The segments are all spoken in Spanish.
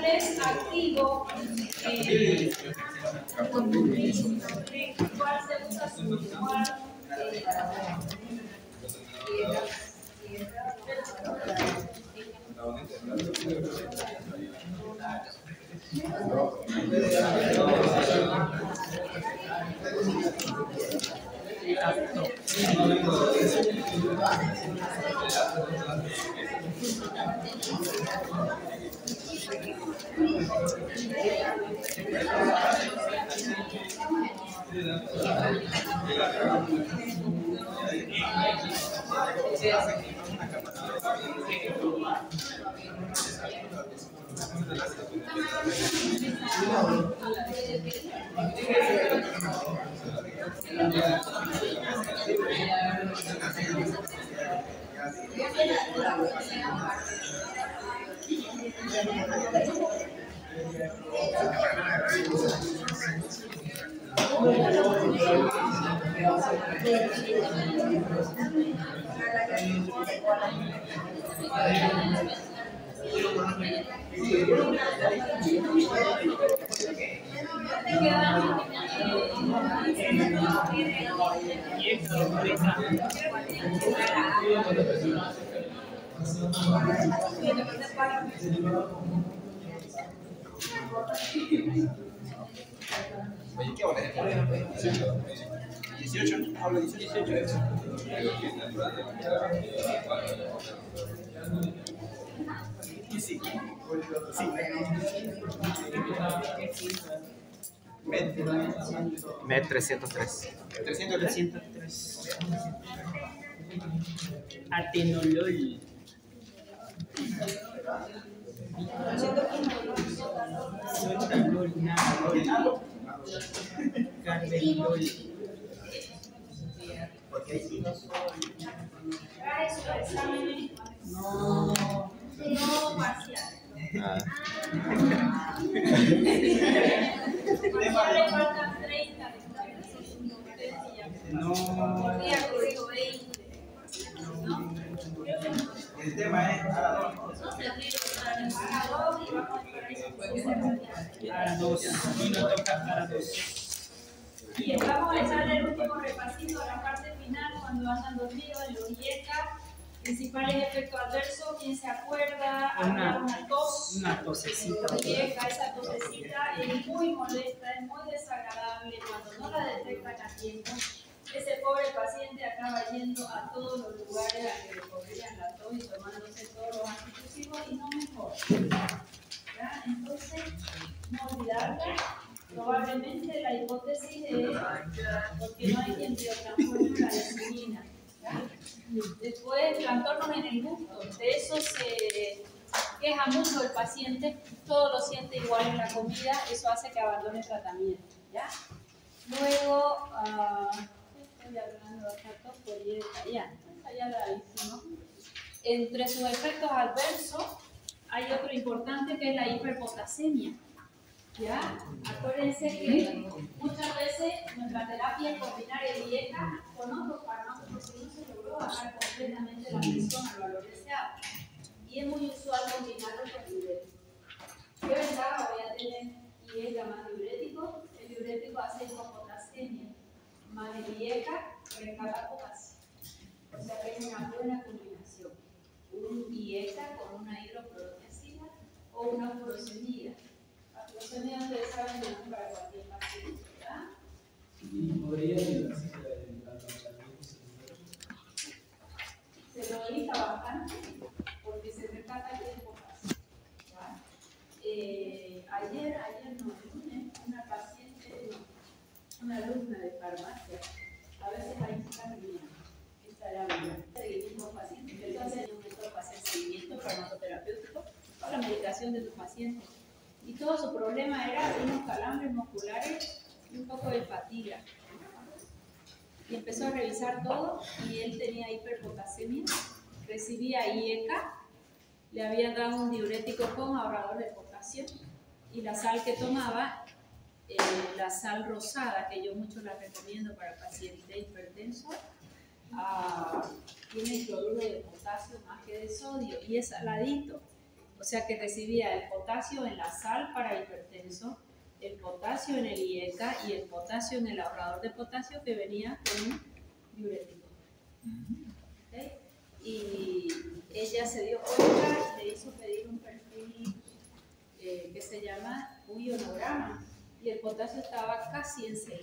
3 activo, ¿cuál se usa su igual? Oye, ¿qué hora es? 18, habla 18. Y sí. Sí. MED 303. 303. Atenolol. Sotalol, Nanolol, Carvedilol. No parcial. Le faltan 30. No. Por día corrijo 20. El tema es a la 2. A la 2. Y nos toca a la 2. Bien, vamos a echar el último repasito a la parte final cuando andan dormidos en los IECA. Principales efectos adversos, ¿quién se acuerda? Había una tos. Una tosecita. IECA, esa tosecita es muy molesta, es muy desagradable cuando no la detectan a tiempo. Ese pobre paciente acaba yendo a todos los lugares a que le corrían la tos y tomándose todos los antitusivos y no mejora. ¿Ya? Entonces, no olvidarla. Probablemente la hipótesis es porque no hay quien biotransforme la insulina. Después, trastornos en el gusto. De eso se queja mucho el paciente. Todo lo siente igual en la comida. Eso hace que abandone el tratamiento. ¿Ya? Luego, estoy hablando acá por ya la hicimos. Entre sus efectos adversos, hay otro importante que es la hiperpotasemia. ¿Ya? Acuérdense que muchas veces nuestra terapia es combinar el IECA con otros fármacos porque si no se logró bajar completamente la presión al valor deseado. Y es muy usual combinarlo con diuréticos. ¿Qué ventaja voy a tener IECA más diurético? El diurético hace hipopotasemia, más el IECA rescata potasio. O sea que es una buena combinación. Un IECA con una hidroclorotiazida o una furosemida. Los sonidos ustedes saben que no es para cualquier paciente, ¿verdad? ¿Y podría ayudarse el tratamiento? Se lo evita bastante porque se rescata el tiempo fácil. Ayer no, el lunes, una paciente, una alumna de farmacia, a veces hay muchas reuniones. Esta era una seguimiento paciente. Entonces, un método para hacer seguimiento farmacoterapéutico para la medicación de tus pacientes. Y todo su problema era unos calambres musculares y un poco de fatiga. Y empezó a revisar todo y él tenía hiperpotasemia, recibía IECA, le habían dado un diurético con ahorrador de potasio y la sal que tomaba, la sal rosada, que yo mucho la recomiendo para pacientes hipertensos, tiene cloruro de potasio más que de sodio y es saladito. O sea que recibía el potasio en la sal para hipertenso, el potasio en el IECA y el potasio en el ahorrador de potasio que venía con un diurético. ¿Okay? Y ella se dio cuenta y le hizo pedir un perfil que se llama un ionograma y el potasio estaba casi en 6.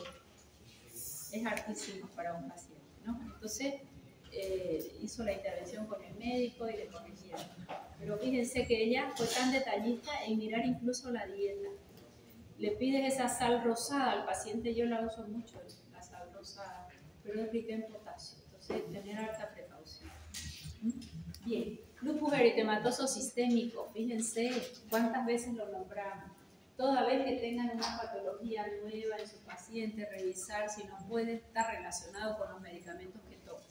Es altísimo para un paciente, ¿no? Entonces hizo la intervención con el médico y le corrigieron. Pero fíjense que ella fue tan detallista en mirar incluso la dieta. Le pides esa sal rosada al paciente, yo la uso mucho, la sal rosada, pero es rica en potasio, entonces tener alta precaución. Bien, lupus eritematoso sistémico, fíjense cuántas veces lo nombramos. Toda vez que tengan una patología nueva en su paciente, revisar si no puede estar relacionado con los medicamentos que toman.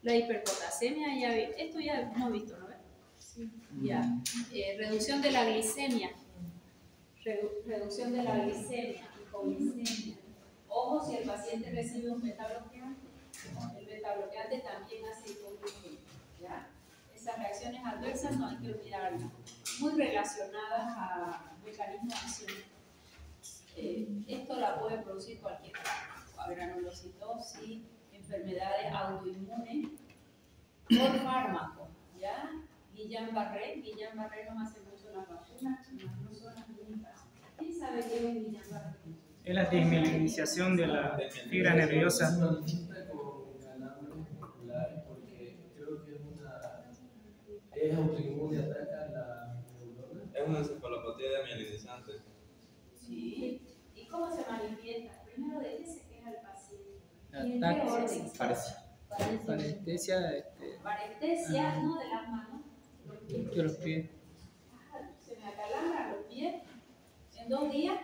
La hiperpotasemia, ya vi, esto ya hemos visto, ¿no? Sí. Ya. Reducción de la glicemia. Reducción de la glicemia, hipoglicemia. Ojo, si el paciente recibe un beta bloqueante, el beta bloqueante también hace hipoglicemia. ¿Ya? Esas reacciones adversas no hay que olvidarlas, muy relacionadas a mecanismos de acción. Esto la puede producir cualquier granulocitosis, enfermedades autoinmunes por fármaco. ¿Ya? Guillain-Barré nos hace mucho las vacunas, no son las únicas. ¿Quién sabe qué es Guillain-Barré? Es la desmielinización de la fibra nerviosa. Es autoinmune, ataca la neurona. Es una encefalopatía desmielinizante. Sí. ¿Y cómo se manifiesta? Primero, ¿de qué se queja el paciente? Ataque, parestesia, parestesia, no de las manos, de los pies. Se me acalambran los pies. En 2 días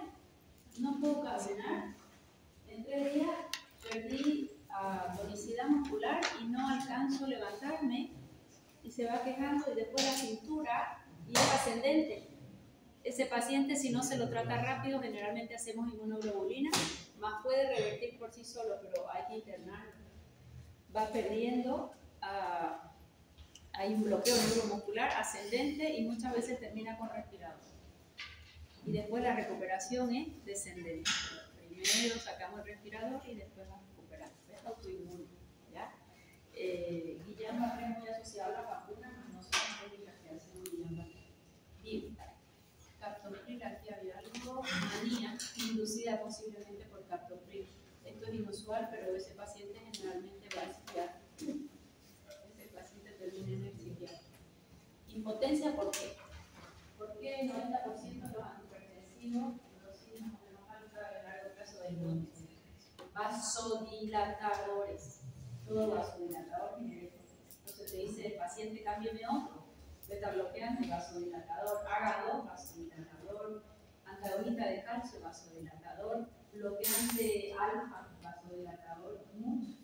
no puedo caminar. En 3 días perdí tonicidad muscular y no alcanzo a levantarme. Y se va quejando y después la cintura y es ascendente. Ese paciente, si no se lo trata rápido, generalmente hacemos inmunoglobulina, más puede revertir por sí solo, pero hay que internarlo. Va perdiendo, hay un bloqueo neuromuscular ascendente y muchas veces termina con respirador. Y después la recuperación es descendente. Primero sacamos el respirador y después la recuperamos. Es autoinmune. ¿Ya? Guillain-Barré es muy asociado a la vacuna, pero no son las únicas que hacen Guillain-Barré. Bien, captopril, aquí había algo, manía inducida posiblemente por captopril. Esto es inusual, pero ese paciente generalmente va al psiquiatra. Ese paciente termina en el psiquiatra. Impotencia, ¿por qué? Porque el 90% de los antihipertensivos producen más o menos alta a largo plazo de impotencia. Vasodilatadores. Todo vasodilatador genera. Entonces te dice el paciente, cámbiame otro. Beta bloqueante, vasodilatador. AGA2, vasodilatador. Antagonista de calcio, vasodilatador. Bloqueante alfa, vasodilatador. Mucho.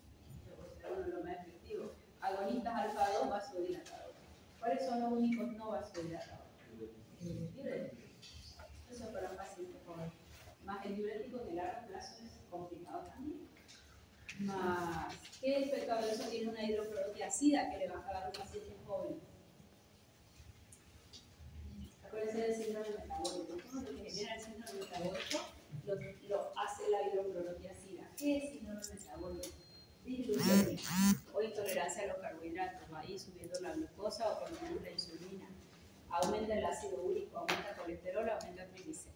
Uno de los más efectivos. Agonistas alfa 2, vasodilatador. ¿Cuáles son los únicos no vasodilatadores? Eso para un paciente joven. Más el diurético en el largo plazo es complicado también. Más, ¿qué efecto adverso tiene una hidroproteasida que le va a dar a un paciente joven? Acuérdense del síndrome metabólico. Todo lo que genera el síndrome metabólico lo hace la hidroproteasida. ¿Qué es síndrome metabólico? Disglucemia o intolerancia a los carbohidratos, va ahí subiendo la glucosa o por lo menos la insulina. Aumenta el ácido úrico, aumenta el colesterol, aumenta el triglicéridos.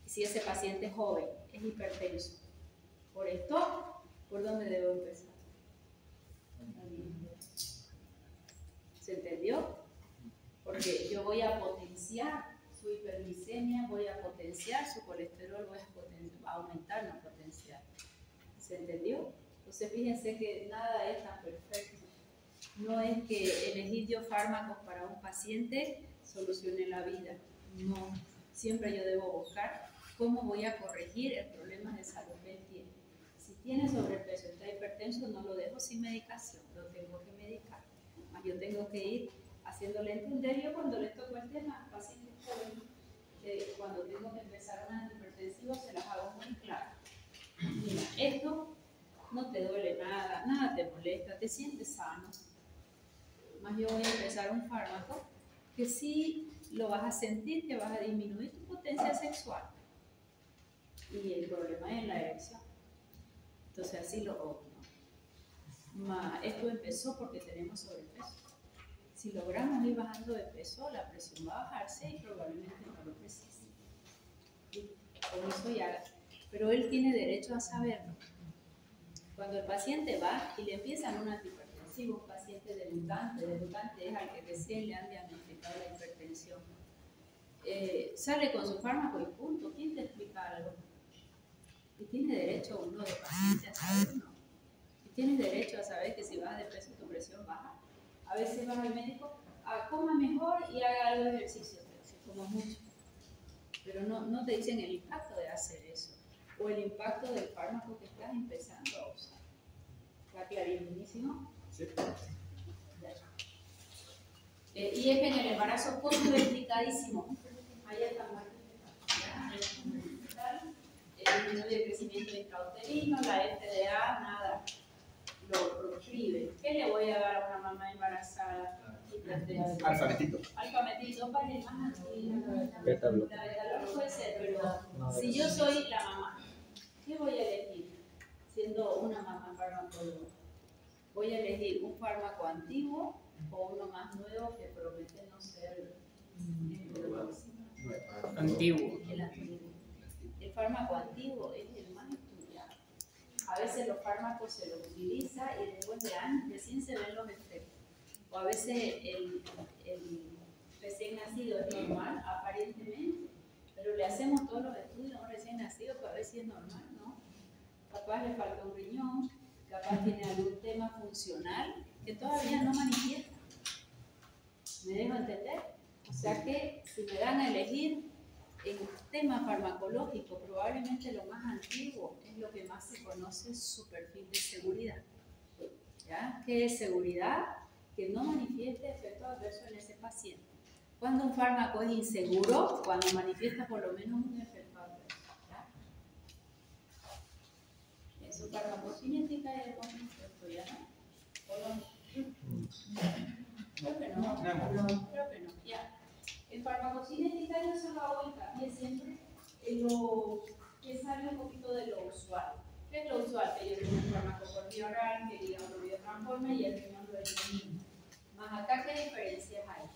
Si ese paciente es joven, es hipertenso, por esto, ¿por dónde debo empezar? ¿Se entendió? Porque yo voy a potenciar su hiperglicemia, voy a potenciar su colesterol, voy a aumentar, no potenciar. ¿Se entendió? Entonces fíjense que nada es tan perfecto. No es que elegir yo fármacos para un paciente solucione la vida. No. Siempre yo debo buscar cómo voy a corregir el problema de salud que él tiene. Si tiene sobrepeso, está hipertenso, no lo dejo sin medicación, lo tengo que medicar. Más yo tengo que ir haciéndole entender. Yo cuando les toco el tema a pacientes jóvenes, cuando tengo que empezar un antihipertensivo, se las hago muy claras. Mira, esto no te duele nada, nada te molesta, te sientes sano. Más yo voy a empezar un fármaco que sí lo vas a sentir que vas a disminuir tu potencia sexual. Y el problema es la erección. Entonces así lo esto empezó porque tenemos sobrepeso. Si logramos ir bajando de peso, la presión va a bajarse y probablemente no lo precise. Y con eso ya, pero él tiene derecho a saberlo. Cuando el paciente va y le empiezan un antihipertensivo, un paciente debutante es al que recién le han diagnosticado la hipertensión, sale con su fármaco y punto. ¿Quién te explica algo? Y tiene derecho uno de paciente a saberlo. Y tienes derecho a saber que si bajas de peso tu presión baja. A veces vas al médico, coma mejor y haga algo de ejercicio, como mucho. Pero no te dicen el impacto de hacer eso, o el impacto del fármaco que estás empezando a usar. ¿Está clarísimo? Sí. Y es que en el embarazo contraindicadísimo. Ahí está muerto. Disminuye el crecimiento intrauterino, la FDA, nada. Lo proscribe. ¿Qué le voy a dar a una mamá embarazada? Alfabetito. Alfabetito para el más antiguo. La betalol puede ser, pero si yo soy la mamá, ¿qué voy a elegir? Siendo una mamá farmacóloga, voy a elegir un fármaco antiguo o uno más nuevo que promete no ser Antiguo. el antiguo. El fármaco antiguo es el más estudiado. A veces los fármacos se los utiliza y después de años recién se ven los efectos. O a veces el recién nacido es normal, aparentemente, pero le hacemos todos los estudios a un recién nacido para ver si es normal, ¿no? Capaz le falta un riñón, capaz tiene algún tema funcional que todavía no manifiesta. ¿Me dejo entender? O sea que si me dan a elegir en tema farmacológico, probablemente lo más antiguo es lo que más se conoce su perfil de seguridad. ¿Ya? ¿Qué es seguridad? Que no manifieste efectos adversos en ese paciente. Cuando un fármaco es inseguro, cuando manifiesta por lo menos un efecto adverso. ¿Ya? En su farmacocinética ya hemos visto esto, ¿ya no? ¿O no? Creo que no. Creo que no. Ya. En farmacocinética yo solo hago hincapié siempre en lo que sale un poquito de lo usual. ¿Qué es lo usual? Que yo tengo un fármaco por vía oral, que diga lo biotransforma y el riñón lo elimina. Más acá, ¿qué diferencias hay?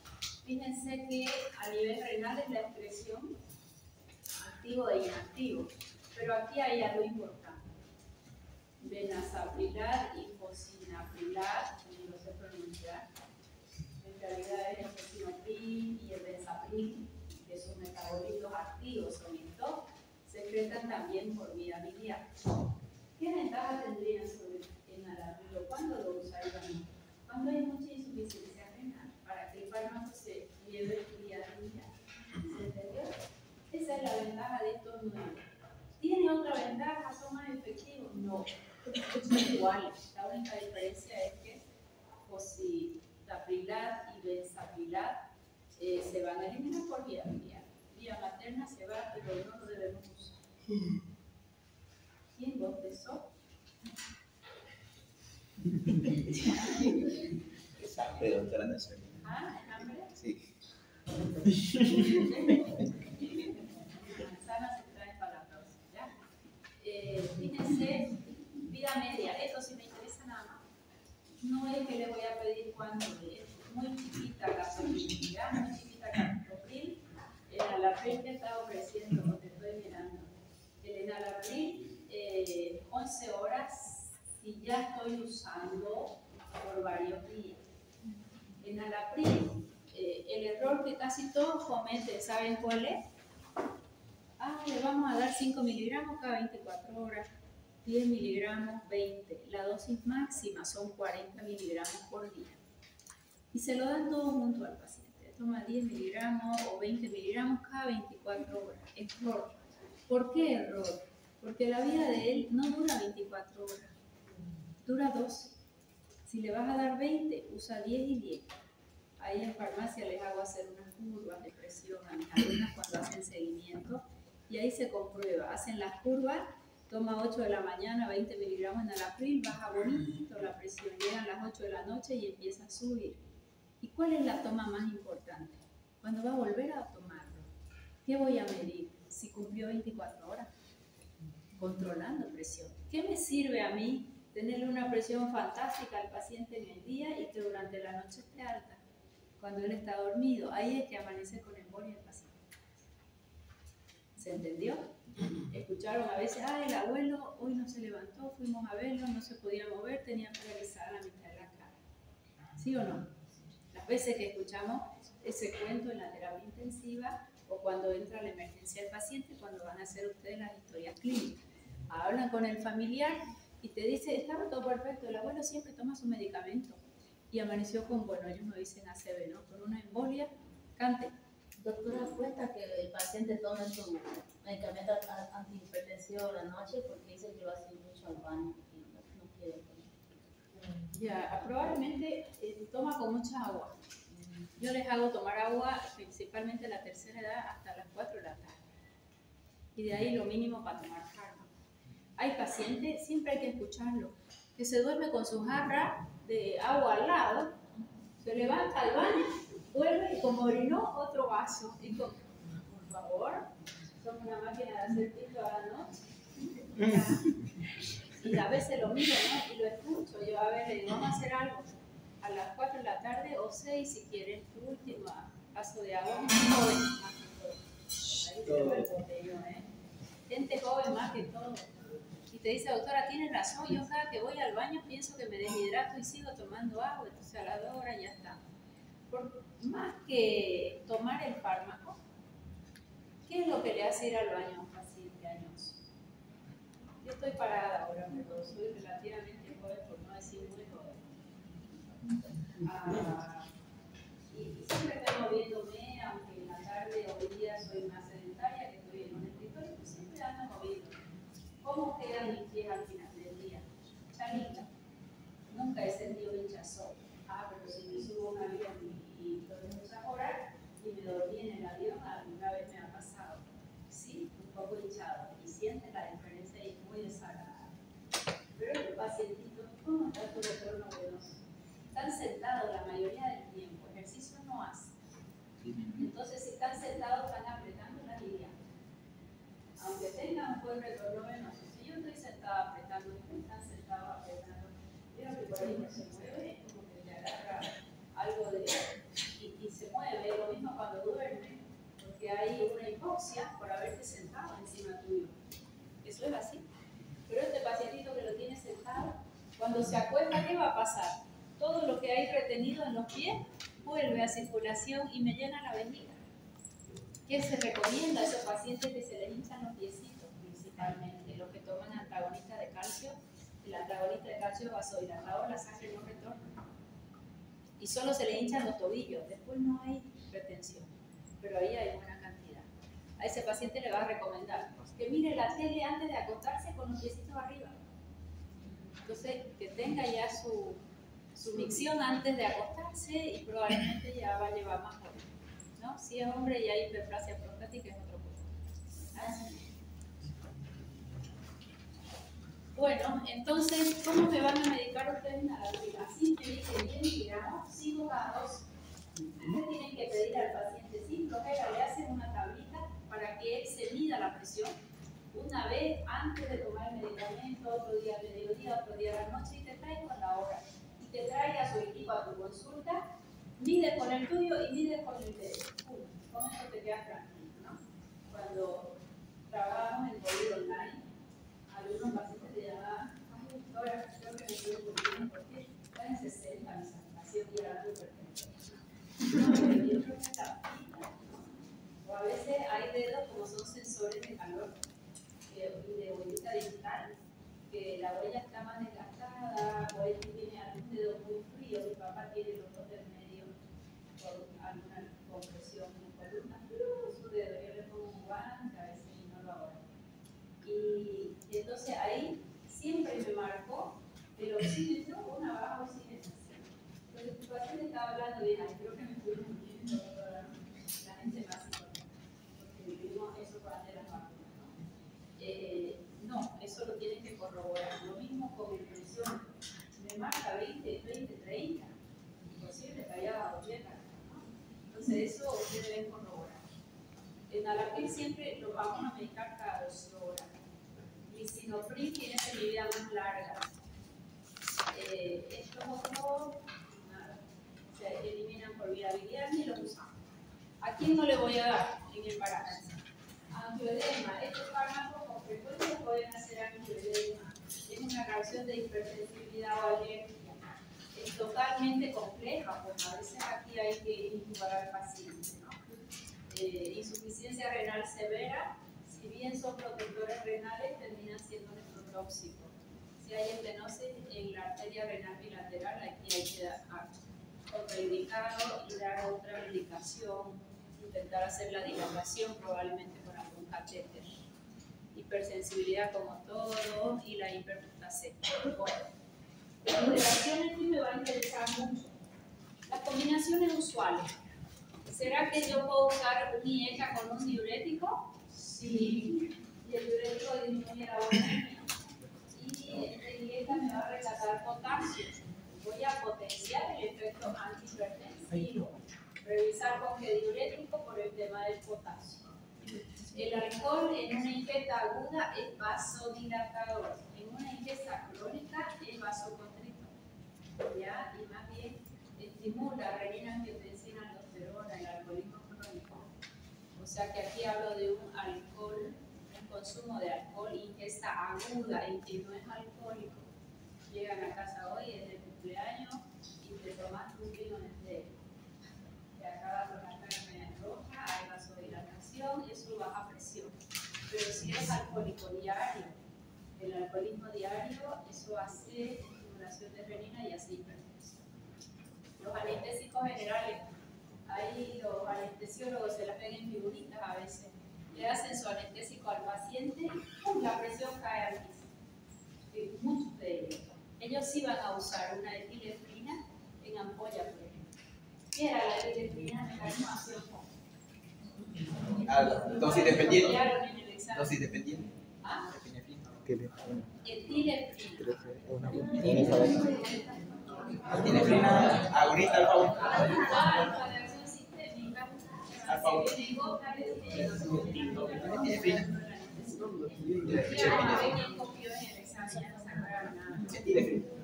Fíjense que a nivel renal es la expresión activo e inactivo, pero aquí hay algo importante. Benazaprilat y fosinaprilat, ni lo sé pronunciar. En realidad es el fosinapril y el benzapril, que son metabolitos activos, son estos, secretan también por vía biliar. ¿Qué ventaja tendrían sobre el enalapril? ¿Cuándo lo usarían? Cuando hay mucha insuficiencia renal, para que el fármaco se lleve vía biliar. ¿Se entendió? Esa es la ventaja de estos nuevos. ¿Tiene otra ventaja? ¿Son más efectivos? No, son iguales. La única diferencia es que fosinaprilat y benzaprilat se van a eliminar por vía biliar. Vía materna se va, pero no lo debemos usar. ¿Quién bostezó? ¿De dónde la nación? ¿Ah? ¿Hambre? Sí. Manzana se trae para la próxima, ¿ya? Fíjense, vida media, esto sí me interesa nada más. No es que le voy a pedir cuánto es muy chiquita gasolina, ¿ya? Muy chiquita captopril. El enalapril que está ofreciendo, lo que estoy mirando. El enalapril, 11 horas, si ya estoy usando por varios días. Enalapril, el error que casi todos cometen, ¿saben cuál es? Le vamos a dar 5 miligramos cada 24 horas, 10 miligramos, 20. La dosis máxima son 40 miligramos por día. Y se lo dan todo junto al paciente. Toma 10 miligramos o 20 miligramos cada 24 horas. Error. ¿Por qué error? Porque la vida de él no dura 24 horas, dura 12. Si le vas a dar 20, usa 10 y 10. Ahí en farmacia les hago hacer unas curvas de presión a mis alumnas cuando hacen seguimiento y ahí se comprueba. Hacen las curvas, toma 8 de la mañana, 20 miligramos en enalapril, baja bonito la presión, llegan las 8 de la noche y empieza a subir. ¿Y cuál es la toma más importante? cuando va a volver a tomarlo, ¿qué voy a medir? Si cumplió 24 horas, controlando presión. ¿Qué me sirve a mí tenerle una presión fantástica al paciente en el día y que durante la noche esté alta? Cuando él está dormido, ahí es que amanece con embolia el paciente. ¿Se entendió? Escucharon a veces, el abuelo hoy no se levantó, fuimos a verlo, no se podía mover, tenía paralizada la mitad de la cara. ¿Sí o no? Las veces que escuchamos ese cuento en la terapia intensiva o cuando entra la emergencia del paciente, cuando van a hacer ustedes las historias clínicas. Hablan con el familiar y te dice, estaba todo perfecto, el abuelo siempre toma su medicamento y amaneció con, bueno, ellos no dicen ACV, ¿no? Con una embolia, cante. Doctora, cuesta que el paciente tome su medicamento antihipertensivo la noche porque dice que va a ir mucho al baño y no quiere comer. Ya, probablemente toma con mucha agua. Yo les hago tomar agua principalmente a la tercera edad hasta las 4 de la tarde. Y de ahí lo mínimo para tomar fármaco. Hay pacientes, siempre hay que escucharlo, que se duerme con su jarra de agua al lado, se levanta al baño, vuelve y como orinó, otro vaso. Y por favor, somos una máquina de hacer pito a la noche. Y a veces lo miro, ¿no? Y lo escucho. Yo, a ver, le digo, vamos a hacer algo. A las 4 de la tarde o 6 si quieres, tu último vaso de agua. Gente joven más que todo. Ahí se ve el botellón, ¿eh? Gente joven más que todo. Y te dice, doctora, tienes razón, yo cada que voy al baño pienso que me deshidrato y sigo tomando agua, entonces a las 2 horas ya está. Por más que tomar el fármaco, ¿qué es lo que le hace ir al baño a un paciente añoso? Yo estoy parada ahora, pero soy relativamente joven, por no decir muy joven. Y siempre estoy moviéndome, aunque en la tarde hoy día soy más sedentaria, que estoy en un escritorio, pues siempre ando moviendo. ¿Cómo quedan mis pies al final del día? Chanita. Nunca he sentido hinchazón. Pero si me subo a un avión y estoy muchas horas y me dormí en el avión, alguna vez me ha pasado. Sí, un poco hinchado. Y sientes la diferencia y es muy desagradable. Pero el pacientito, ¿cómo está tu retorno venoso? Están sentados la mayoría del tiempo, ejercicio no hace. Entonces, si están sentados, están apretando la línea. Aunque tengan un buen retorno venoso, si yo estoy sentada apretando, ustedes están sentados apretando, creo que por ahí no se mueve, como que te agarra algo de y se mueve. Lo mismo cuando duerme, porque hay una hipoxia por haberte sentado encima tuyo. Eso es así. Pero este pacientito que lo tiene sentado, cuando se acuesta, ¿qué va a pasar? Todo lo que hay retenido en los pies vuelve a circulación y me llena la vejiga. ¿Qué se recomienda a esos pacientes que se les hinchan los piecitos principalmente? Los que toman antagonista de calcio, el antagonista de calcio vasodilatador, la sangre no retorna. Y solo se le hinchan los tobillos, después no hay retención, pero ahí hay buena cantidad. A ese paciente le va a recomendar que mire la tele antes de acostarse con los piecitos arriba. Entonces, que tenga ya su micción antes de acostarse y probablemente ya va a llevar más horas, ¿no? Si es hombre y hay hiperplasia prostática es otro punto. Bueno, entonces, ¿cómo me van a medicar ustedes en la laboratorio? Así me dicen bien, digamos, sigo cada 2. Ustedes tienen que pedir al paciente sin flojera, le hacen una tablita para que él se mida la presión una vez antes de tomar el medicamento, otro día al mediodía, otro día a la noche y te trae con la hora. Y te trae a su equipo a tu consulta, mide con el tuyo y mide con el de uno. Con eso te quedas tranquilo, ¿no? Cuando trabajamos en COVID online, algunos pacientes te llamaban, ay, doctora, creo que me estoy ocurriendo porque está en 60 mi saturación y ahora muy perfecto. No, pero yo creo que está fina. O a veces hay dedos como son sensores de calor y de huellita digital, que la huella está más desgastada, o él tiene algún dedo muy frío, mi papá tiene los dos del medio por alguna compresión en la columna, su dedo, yo le pongo un guante, a veces no lo hago. Y entonces ahí siempre me marcó el oxímetro, una baja oxigenación. Entonces tu paciente estaba hablando bien, creo que me estoy muriendo, la gente más importante, porque vivimos eso para hacer las vacunas, ¿no? No, eso lo tienen que corroborar. Lo mismo con el presión. Me marca 20, 30, imposible que haya 80, ¿no? Entonces Entonces eso ustedes deben corroborar. En Nalapil siempre lo vamos a medicar cada 12 horas. Lisinopril tiene semivida más larga. Estos otros, nada, se eliminan por vía biliar ni los usamos. ¿A quién no le voy a dar en el embarazo? Angioedema. Estos fármacos con frecuencia pueden hacer angioedema. Es una reacción de hipersensibilidad o alergia. Es totalmente compleja, porque a veces aquí hay que intubar al paciente, ¿no? Insuficiencia renal severa, si bien son protectores renales, terminan siendo nefrotóxicos. Si hay estenosis en la arteria renal bilateral, aquí hay que dar contraindicado y dar otra medicación, intentar hacer la dilatación probablemente con algún catéter. Hipersensibilidad como todo y la hiperputasemia. Bueno, las interacciones aquí me va a interesar mucho. Las combinaciones usuales. ¿Será que yo puedo usar un IECA con un diurético? Sí. Y el diurético disminuye la volumetría. Y el IECA me va a rescatar potasio. Voy a potenciar el efecto antihipertensivo. Revisar con qué diurético por el tema del potasio. El alcohol en una ingesta aguda es vasodilatador. En una ingesta crónica es vasoconstrictor. ¿Ya? Y más bien estimula renina, angiotensina, aldosterona, el alcoholismo crónico. O sea que aquí hablo de un alcohol, un consumo de alcohol, ingesta aguda y que no es alcohólico. Llegan a casa hoy, es de cumpleaños y te tomas un vino entero. Te acabas con la carne roja, hay vasodilatación y eso baja presión. Pero si es alcohólico diario, el alcoholismo diario, eso hace estimulación de renina y hace hipertensión. Los anestésicos generales, ahí los anestesiólogos se las ven en figuritas a veces. Le hacen su anestésico al paciente y ¡pum!, la presión cae al piso. Muchos de ellos. Ellos sí van a usar una epinefrina en ampolla, por ejemplo. ¿Qué era la epinefrina? Mecanismo de acción. Dosis dependiente. En el examen. Dosis dependiente. ¿Ah? Etilefrina. Etilefrina. Agonista al favor. Alfa de acción sistémica. Al favor. Etilefrina.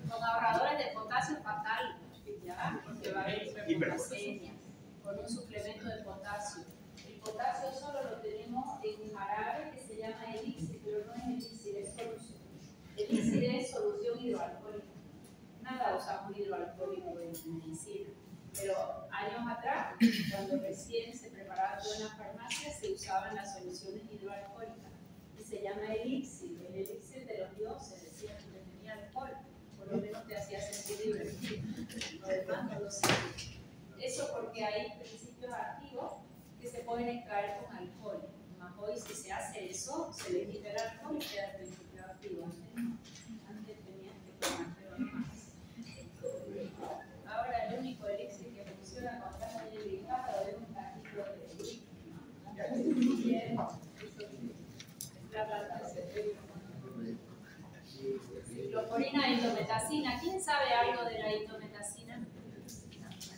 Con ahorradores de potasio fatal, ¿ya? Porque va a haber hiperpotasemia con un suplemento de potasio. El potasio solo lo tenemos en jarabe que se llama elixir, pero no es elixir, es solución. Elixir es solución hidroalcohólica. Nada usamos hidroalcohólico en medicina. Pero años atrás, cuando recién se preparaba todo en la farmacia, se usaban las soluciones hidroalcohólicas. Y se llama elixir, el elixir de los dioses, decían que tenía alcohol, por lo menos te hacía sentir divertido. Lo demás no lo sé. Eso porque hay principios activos que se pueden extraer con alcohol. Más hoy, si se hace eso, se le quita el alcohol y queda el principio activo. Antes tenías que tomártelo más. Ahora, el único elixir que funciona cuando estás muy delicado es un cajito de la planta de cerebro. Ciclosporina e indometacina. ¿Quién sabe algo de la indometacina?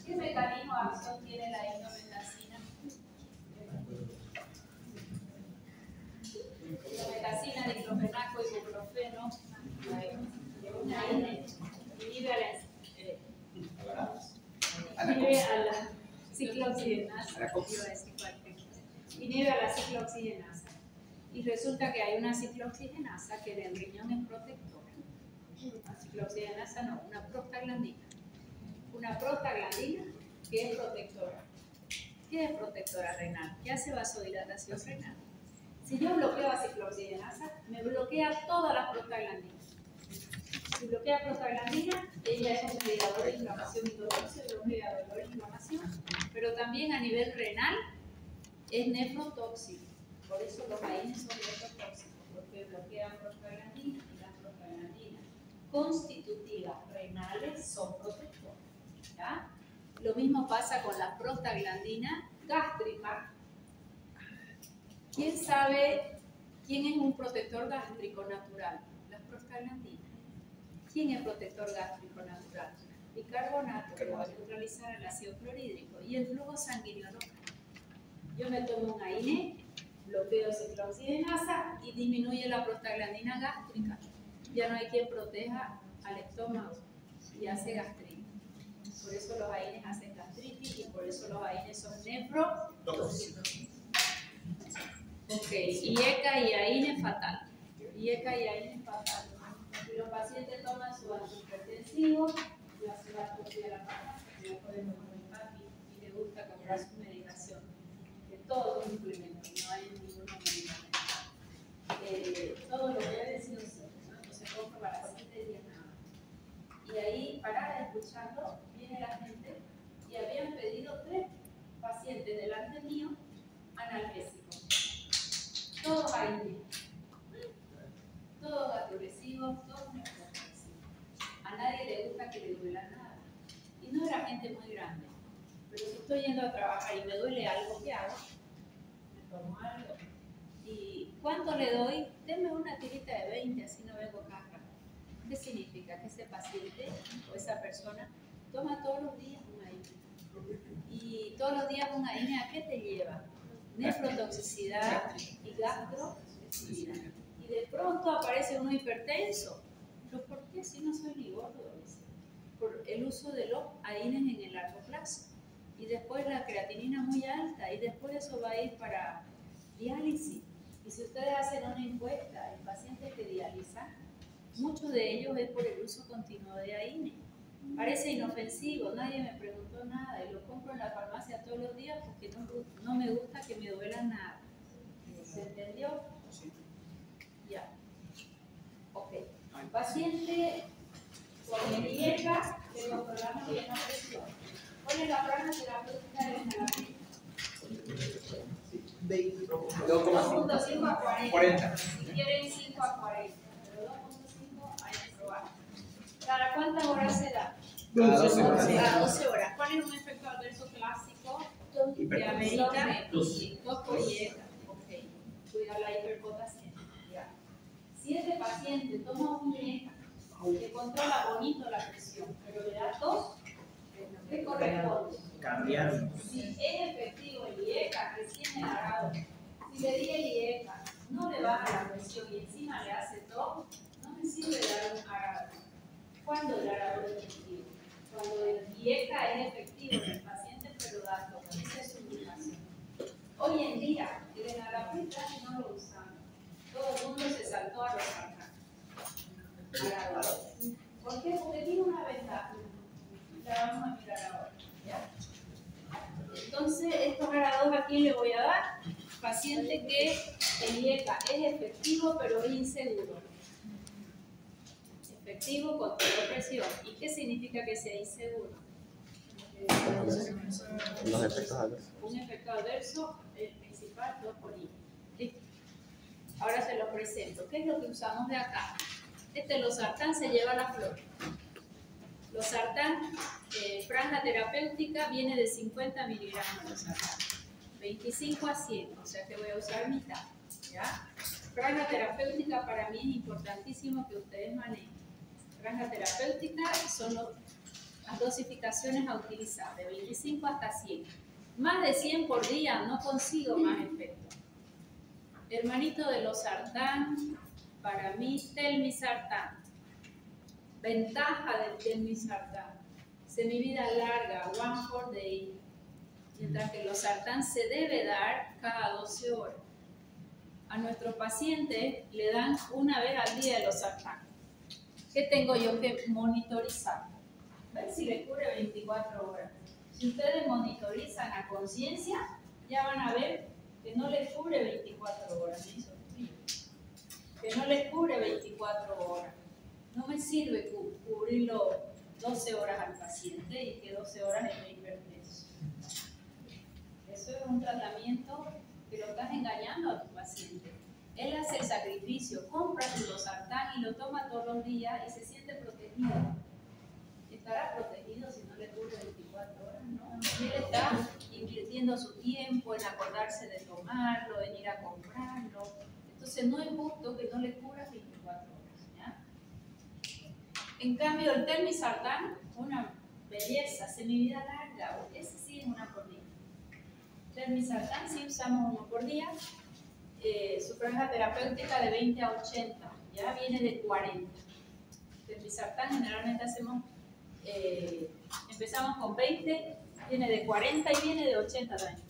¿Qué mecanismo de acción tiene la indometacina? Indometacina, diclofenaco, ibuprofeno. Inhibe a la ciclooxigenasa. Inhibe a la ciclooxigenasa. Y resulta que hay una ciclooxigenasa que del riñón es protectora. La ciclooxigenasa no, una prostaglandina. Una prostaglandina que es protectora. ¿Qué es protectora renal? ¿Qué hace vasodilatación renal? Si yo bloqueo a ciclooxigenasa, me bloquea todas las prostaglandinas. Si bloquea prostaglandina, ella es un mediador de inflamación indolorosa y un mediador de inflamación, pero también a nivel renal es nefrotóxico. Por eso los AINES son nefrotóxicos, porque bloquean prostaglandina y las prostaglandinas constitutivas renales son protectoras. ¿Ya? Lo mismo pasa con la prostaglandina gástrica. ¿Quién sabe quién es un protector gástrico natural? Las prostaglandinas. ¿Quién es protector gástrico natural? bicarbonato que va a neutralizar el ácido clorhídrico y el flujo sanguíneo local. Yo me tomo un AINE, bloqueo ciclooxigenasa y disminuye la prostaglandina gástrica. Ya no hay quien proteja al estómago y hace gastritis. Por eso los AINES hacen gastritis y por eso los AINES son nefrotóxicos. Ok, IECA y AINE fatal. IECA y AINE fatal. Si los pacientes toman su antihipertensivo, la se va a copiar a la farmacia, ya podemos comer papi y le gusta comprar su medicación. De todo un suplemento, no hay ningún medicamento. Todo lo que he decidido ser, ¿no? Entonces compro para 7 días nada más. Y ahí, para escucharlo, viene la gente y habían pedido 3 pacientes delante mío analgésicos. Todos AINE, todos progresivos, todos progresivos. A nadie le gusta que le duela nada. Y no era gente muy grande. Pero si estoy yendo a trabajar y me duele algo, ¿qué hago? Me tomo algo. ¿Y cuánto le doy? Deme una tirita de 20, así no vengo caja. ¿Qué significa? Que ese paciente o esa persona toma todos los días un AINE. Y todos los días un AINE, ¿a qué te lleva? Nefrotoxicidad y gastrotoxicidad. Y de pronto aparece uno hipertenso. ¿Pero por qué? Si no soy ni gordo. Por el uso de los AINES en el largo plazo. Y después la creatinina muy alta. Y después eso va a ir para diálisis. Y si ustedes hacen una encuesta en pacientes que dializan, muchos de ellos es por el uso continuo de AINE. Parece inofensivo, nadie me preguntó nada y lo compro en la farmacia todos los días porque no me gusta que me duela nada. ¿Se entendió? Ya. Ok. Paciente con IECA que controlamos bien la presión. ¿Cuál es la franja terapéutica de la 2.5 a 40. Si quieren 5 a 40, pero 2.5 hay que probar. ¿Cada cuántas horas se da? Cada 12 horas. Cada 12 horas. ¿Cuál es un efecto adverso clásico de América? Tos por IECA. Ok. Cuida la hiperpotasia. 7 pacientes toman un IECA que controla bonito la presión, pero le da tos, ¿qué corresponde? Cambiar. Si es efectivo el IECA, recién agarrado, si le di el IECA, no le baja la presión y encima le hace tos, no me sirve dar un agarrado. ¿Cuándo el agarrado es efectivo? Cuando el IECA es efectivo en el paciente, pero da tos. Esa es su indicación. Hoy en día, el enalapril no lo usamos. Todo el mundo se saltó a los agarrados. ¿Por qué? Porque tiene una ventaja. La vamos a mirar ahora. ¿Ya? Entonces, estos agarrados aquí le voy a dar. Paciente que el IECA es efectivo, pero es inseguro. Efectivo con presión. ¿Y qué significa que sea inseguro? Los efectos adversos. Un efecto adverso, el principal, tos por IECA. Listo. Ahora se los presento. ¿Qué es lo que usamos de acá? Losartán se lleva la flor. Losartán, franja terapéutica, viene de 50 miligramos de losartán. 25 a 100, o sea que voy a usar mitad. ¿Ya? Franja terapéutica para mí es importantísimo que ustedes manejen. Franja terapéutica son las dosificaciones a utilizar, de 25 hasta 100. Más de 100 por día no consigo más efecto. Hermanito de losartán, para mí telmisartán. Ventaja del telmisartán. Semivida larga, 1 por day. Mientras que el losartán se debe dar cada 12 horas. A nuestros pacientes le dan una vez al día el losartán. ¿Qué tengo yo que monitorizar? Ver si le cubre 24 horas. Si ustedes monitorizan a conciencia, ya van a ver que no les cubre 24 horas. Que no les cubre 24 horas. No me sirve cubrirlo 12 horas al paciente y que 12 horas esté hipertenso. Eso es un tratamiento que lo estás engañando a tu paciente. Él hace el sacrificio, compra su losartán y lo toma todos los días y se siente protegido. ¿Estará protegido si no le cubre 24 horas? No. Él está invirtiendo su tiempo en acordarse de tomarlo, en ir a comprarlo. Entonces no es justo que no le cubra 24 horas. ¿Ya? En cambio, el telmisartán, una belleza, semivida larga, ese sí es una por día. Telmisartán sí usamos uno por día. Su franja terapéutica de 20 a 80, ya viene de 40. Telmisartán generalmente empezamos con 20, viene de 40 y viene de 80 también.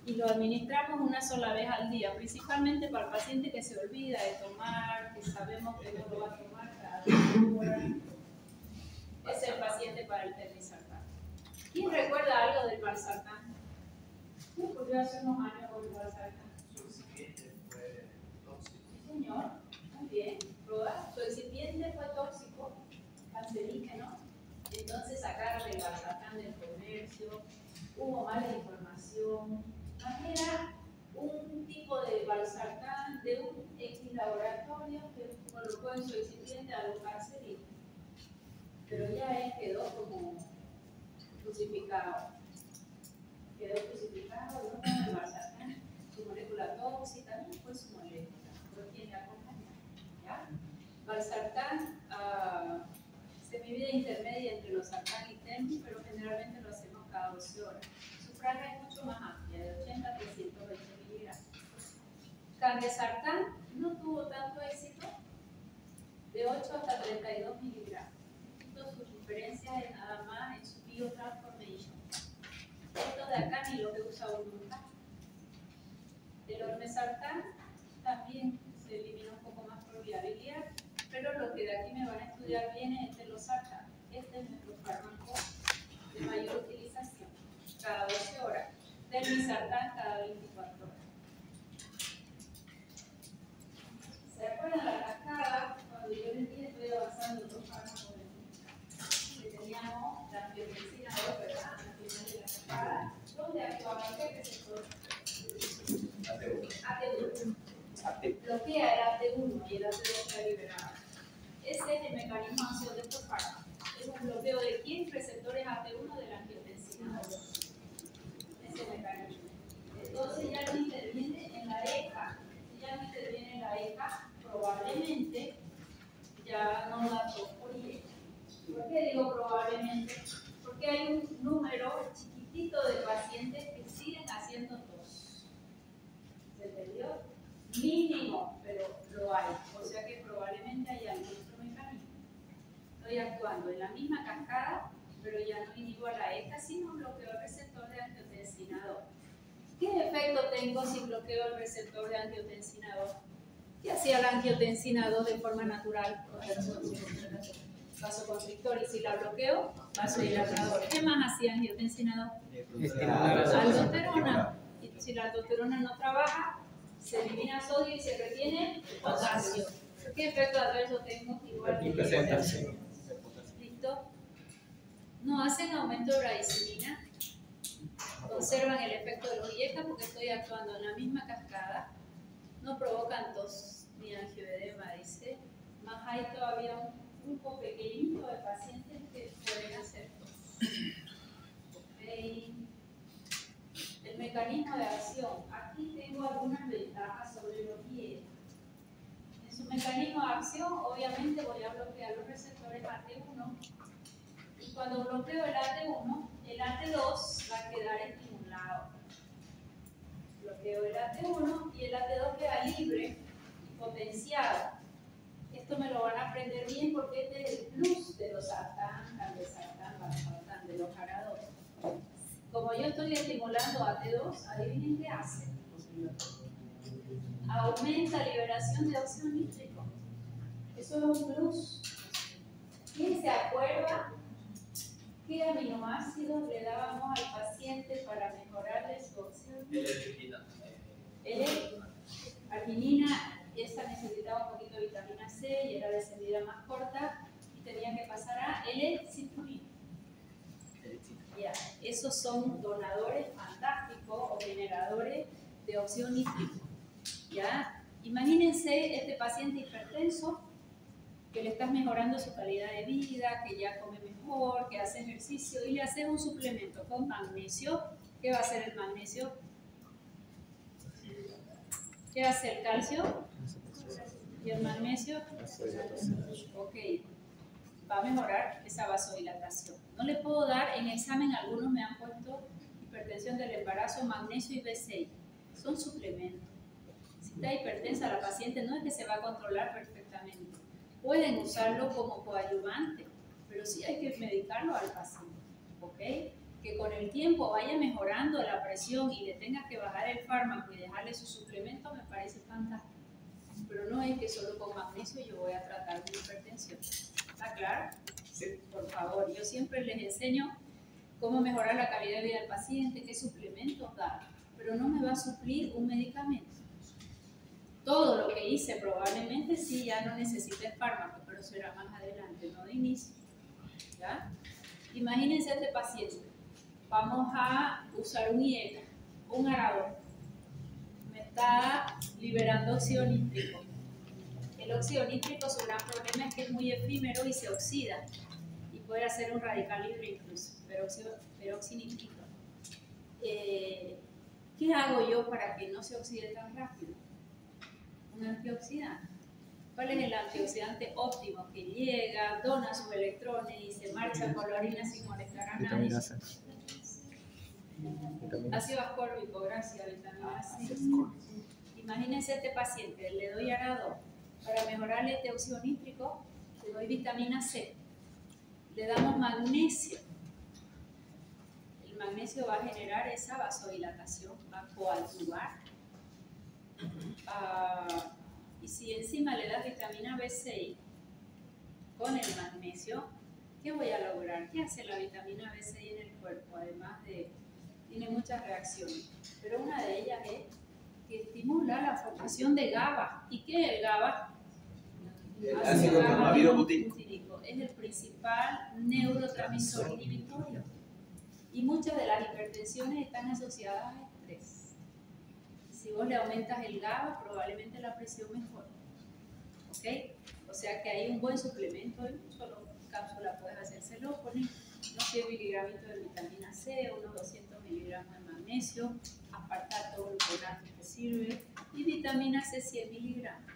Y lo administramos una sola vez al día, principalmente para el paciente que se olvida de tomar, que sabemos que no lo va a tomar cada 2 horas. Ese es el paciente para el telmisartán. ¿Quién recuerda algo del valsartán? Porque hace unos años con el valsartán. Su recipiente fue tóxico. Sí, señor. Muy bien. Su excipiente fue tóxico, cancerígeno. Entonces sacaron el valsartán del comercio. Hubo mala información. Era un tipo de valsartán de un X laboratorio que colocó en su excipiente algo cancerígeno. Pero ya él quedó como crucificado. Quedó crucificado, no con el valsartán. Su molécula tóxica no fue su molécula, pero tiene acompañado. ¿Ya? Valsartán, semivida intermedia entre los sartán y TEMI, pero generalmente lo hacemos cada 12 horas. Su franja es mucho más amplia, de 80 a 320 miligramos. Candesartán no tuvo tanto éxito, de 8 hasta 32 miligramos. Sus diferencias es nada más en su biotransformation. Esto de acá ni lo que usa uno nunca. El ormesartán también se elimina un poco más por viabilidad, pero lo que de aquí me van a estudiar bien es el telosartán. Este es nuestro fármaco de mayor utilización, cada 12 horas. Telmisartán cada 24 horas. ¿Se acuerdan la cascada? Cuando yo les dije estoy avanzando en los fármacos que teníamos la angiotensina 2, ¿verdad? Al final de la cascada. ¿Dónde actuaba? ¿En qué receptor? AT1. Bloquea el AT1 y el AT2 se liberado. Ese es el mecanismo de acción de estos fármacos. Es un bloqueo de 15 receptores AT1 de la angiotensina 2. Ese mecanismo. Entonces ya no interviene en la ECA. Si ya no interviene en la ECA, probablemente ya no da tos por IE. ¿Por qué digo probablemente? Porque hay un número chiquitito de pacientes que siguen haciendo tos. ¿Se entendió? Mínimo, pero lo hay. O sea que probablemente hay algún otro mecanismo. Estoy actuando en la misma cascada, pero ya no inhibo a la ECA, sino bloqueo el receptor de angiotensina 2. ¿Qué efecto tengo si bloqueo el receptor de angiotensina 2? ¿Qué hacía la angiotensina 2 de forma natural? Vasoconstrictor, y si la bloqueo, vasodilatador. ¿Qué más hacía angiotensina 2? Aldosterona. Y si la aldosterona no trabaja, se elimina sodio y se retiene potasio. ¿Qué efecto adverso tengo? Igual que ¿listo? No hacen aumento de bradicimina, conservan el efecto de los IECA porque estoy actuando en la misma cascada, no provocan tos ni angioedema, dice, más hay todavía un grupo pequeñito de pacientes que pueden hacer tos. Okay. El mecanismo de acción, aquí tengo algunas ventajas sobre los IECA. En su mecanismo de acción, obviamente voy a bloquear los receptores AT1 y cuando bloqueo el AT1, el AT2 va a quedar estimulado. Bloqueo el AT1 y el AT2 queda libre y potenciado. Esto me lo van a aprender bien porque este es el plus de los sartán, candesartán, valsartán, de los jarados. Como yo estoy estimulando AT2, adivinen qué hace. Aumenta liberación de óxido nítrico. Eso es un plus. ¿Quién se acuerda qué aminoácidos le dábamos al paciente para mejorarle su óxido nítrico? L-arginina, esa necesitaba un poquito de vitamina C y era descendida más corta y tenía que pasar a L-citrulina. Yeah. Esos son donadores fantásticos o generadores de óxido nítrico. ¿Ya? Imagínense este paciente hipertenso que le estás mejorando su calidad de vida, que ya come mejor, que hace ejercicio y le haces un suplemento con magnesio. ¿Qué va a hacer el magnesio? ¿Qué hace el calcio? ¿Y el magnesio? Ok. va a mejorar esa vasodilatación. No le puedo dar, en examen algunos me han puesto hipertensión del embarazo, magnesio y B6. Son suplementos. Si está hipertensa la paciente, no es que se va a controlar perfectamente. Pueden usarlo como coadyuvante, pero sí hay que medicarlo al paciente, ¿ok? Que con el tiempo vaya mejorando la presión y le tenga que bajar el fármaco y dejarle su suplemento me parece fantástico. Pero no es que solo con magnesio yo voy a tratar mi hipertensión. ¿Está claro? Sí. Por favor, yo siempre les enseño cómo mejorar la calidad de vida del paciente, qué suplementos dar, pero no me va a suplir un medicamento. Todo lo que hice probablemente sí ya no necesite el fármaco, pero será más adelante, no de inicio. ¿Ya? Imagínense a este paciente. Vamos a usar un IECA, un arador. Me está liberando óxido nítrico. El óxido nítrico, su gran problema es que es muy efímero y se oxida. Y puede hacer un radical libre incluso, peroxinitrito. ¿Qué hago yo para que no se oxide tan rápido? Un antioxidante. ¿Cuál es el antioxidante óptimo? Que llega, dona sus electrones y se marcha por la orina sin molestar a nadie. Vitamina C. Ácido ascórbico, gracias, vitamina C. Imagínense este paciente, le doy arador. Para mejorarle este óxido nítrico, le doy vitamina C. Le damos magnesio. El magnesio va a generar esa vasodilatación, va a coadyuvar. Y si encima le das vitamina B6 con el magnesio, ¿qué voy a lograr? ¿Qué hace la vitamina B6 en el cuerpo? Además de, tiene muchas reacciones, pero una de ellas es que estimula la formación de GABA. ¿Y qué es el GABA? El ácido gamma-butírico. Es el principal neurotransmisor inhibitorio. Y muchas de las hipertensiones están asociadas a estrés. Si vos le aumentas el GABA, probablemente la presión mejore. ¿Ok? O sea que hay un buen suplemento, en un solo cápsula puedes hacérselo, pones unos 100 miligramitos de vitamina C, unos 200 miligramos de magnesio, apartar todo el gluconato que sirve, y vitamina C 100 miligramos.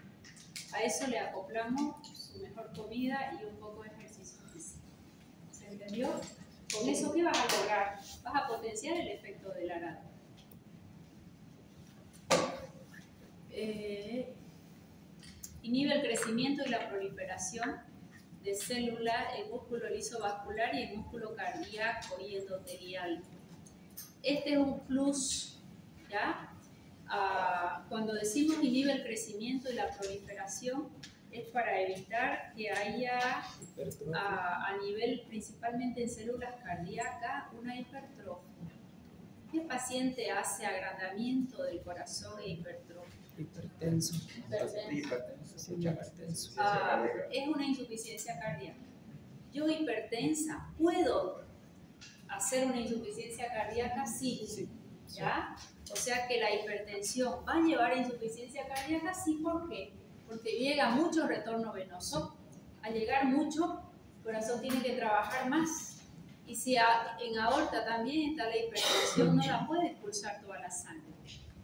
A eso le acoplamos su mejor comida y un poco de ejercicio físico. ¿Se entendió? Con eso, ¿qué vas a lograr? Vas a potenciar el efecto del arado. Inhibe el crecimiento y la proliferación de células, el músculo liso vascular y el músculo cardíaco y endotelial. Este es un plus, ¿ya? Cuando decimos inhibe el crecimiento y la proliferación, es para evitar que haya a nivel, principalmente en células cardíacas, una hipertrofia. ¿Qué paciente hace agrandamiento del corazón e hipertrofia? Hipertenso. Es una insuficiencia cardíaca. Yo hipertensa, ¿puedo hacer una insuficiencia cardíaca? Sí. ¿Ya? O sea que la hipertensión va a llevar a insuficiencia cardíaca, sí, ¿por qué? Porque llega mucho retorno venoso. Al llegar mucho, el corazón tiene que trabajar más. Y si en aorta también está la hipertensión, no la puede expulsar toda la sangre.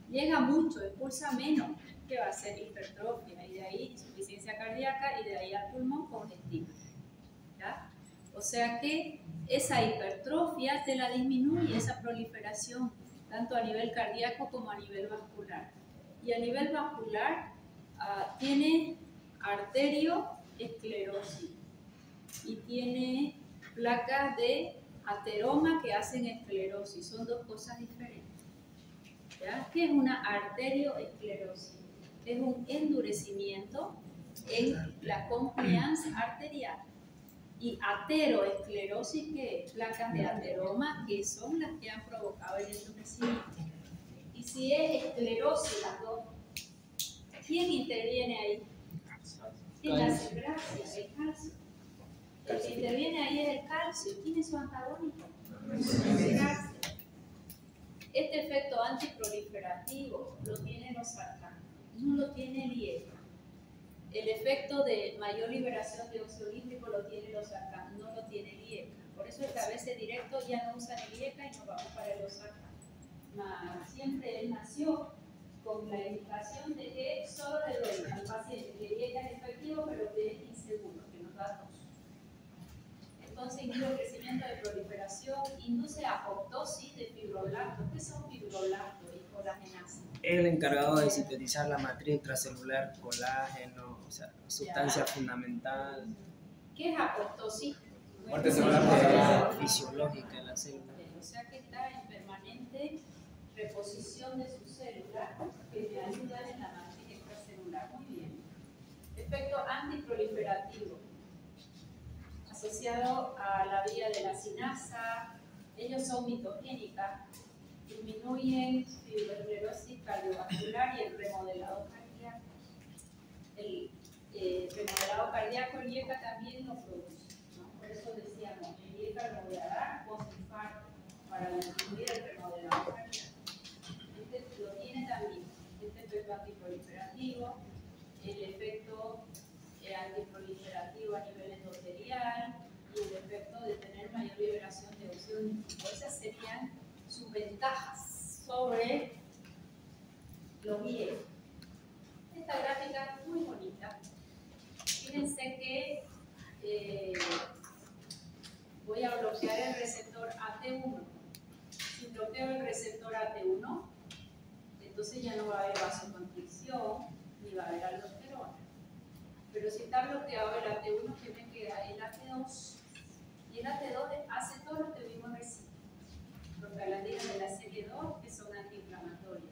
Llega mucho, expulsa menos, que va a ser hipertrofia, y de ahí insuficiencia cardíaca, y de ahí al pulmón congestivo. ¿Ya? O sea que esa hipertrofia te la disminuye, esa proliferación, tanto a nivel cardíaco como a nivel vascular. Y a nivel vascular tiene arterioesclerosis y tiene placas de ateroma que hacen esclerosis. Son dos cosas diferentes. ¿Ya? ¿Qué es una arterioesclerosis? Es un endurecimiento en la confianza arterial. Y ateroesclerosis, que es placas de ateroma, que son las que han provocado el endurecimiento. Y si es esclerosis, las dos, ¿quién interviene ahí? ¿Quién hace gracia? El calcio. El que interviene ahí es el calcio. ¿Quién es su antagónico? El calcio. Este efecto antiproliferativo lo tiene los sarcanos, no lo tiene el IECA. El efecto de mayor liberación de óxido nítrico lo tiene los sarcanos, no lo tiene el IECA. Por eso el cabece directo ya no usa el IECA y nos vamos para el sarcanos. Siempre él nació con la indicación de que solo le doy al paciente que el IECA es efectivo, pero que es inseguro, que nos da tos. entonces inhibe el crecimiento de proliferación, induce apoptosis de fibroblastos. ¿Qué son fibroblastos y colagenasa? El encargado de sintetizar la matriz intracelular, colágeno, o sea, sustancia fundamental. ¿Qué es apoptosis? Muerte celular fisiológica en la célula. O sea que está en permanente reposición de sus células que me ayudan en la matriz extracelular. Muy bien. Efecto antiproliferativo asociado a la vía de la sinasa. Ellos son mitogénicas, disminuyen fibroesclerosis cardiovascular y el remodelado cardíaco. El remodelado cardíaco, el IECA también lo produce, ¿no? Por eso decíamos, el IECA remodelará post-infarto para disminuir el remodelado cardíaco. Este lo tiene también, este efecto antiproliferativo, el efecto antiproliferativo a nivel endotelial y el efecto de tener mayor liberación de óxido nítrico. Esas serían sus ventajas sobre los viejos. Esta gráfica es muy bonita. Fíjense que voy a bloquear el receptor AT1. Si bloqueo el receptor AT1, entonces ya no va a haber vasoconstricción ni va a haber aldosterona. Pero si está bloqueado el AT1, ¿qué me queda? El AT2. Y el AT2 hace todo lo que vimos recién. Prostaglandinas de la serie 2, que son antiinflamatorias.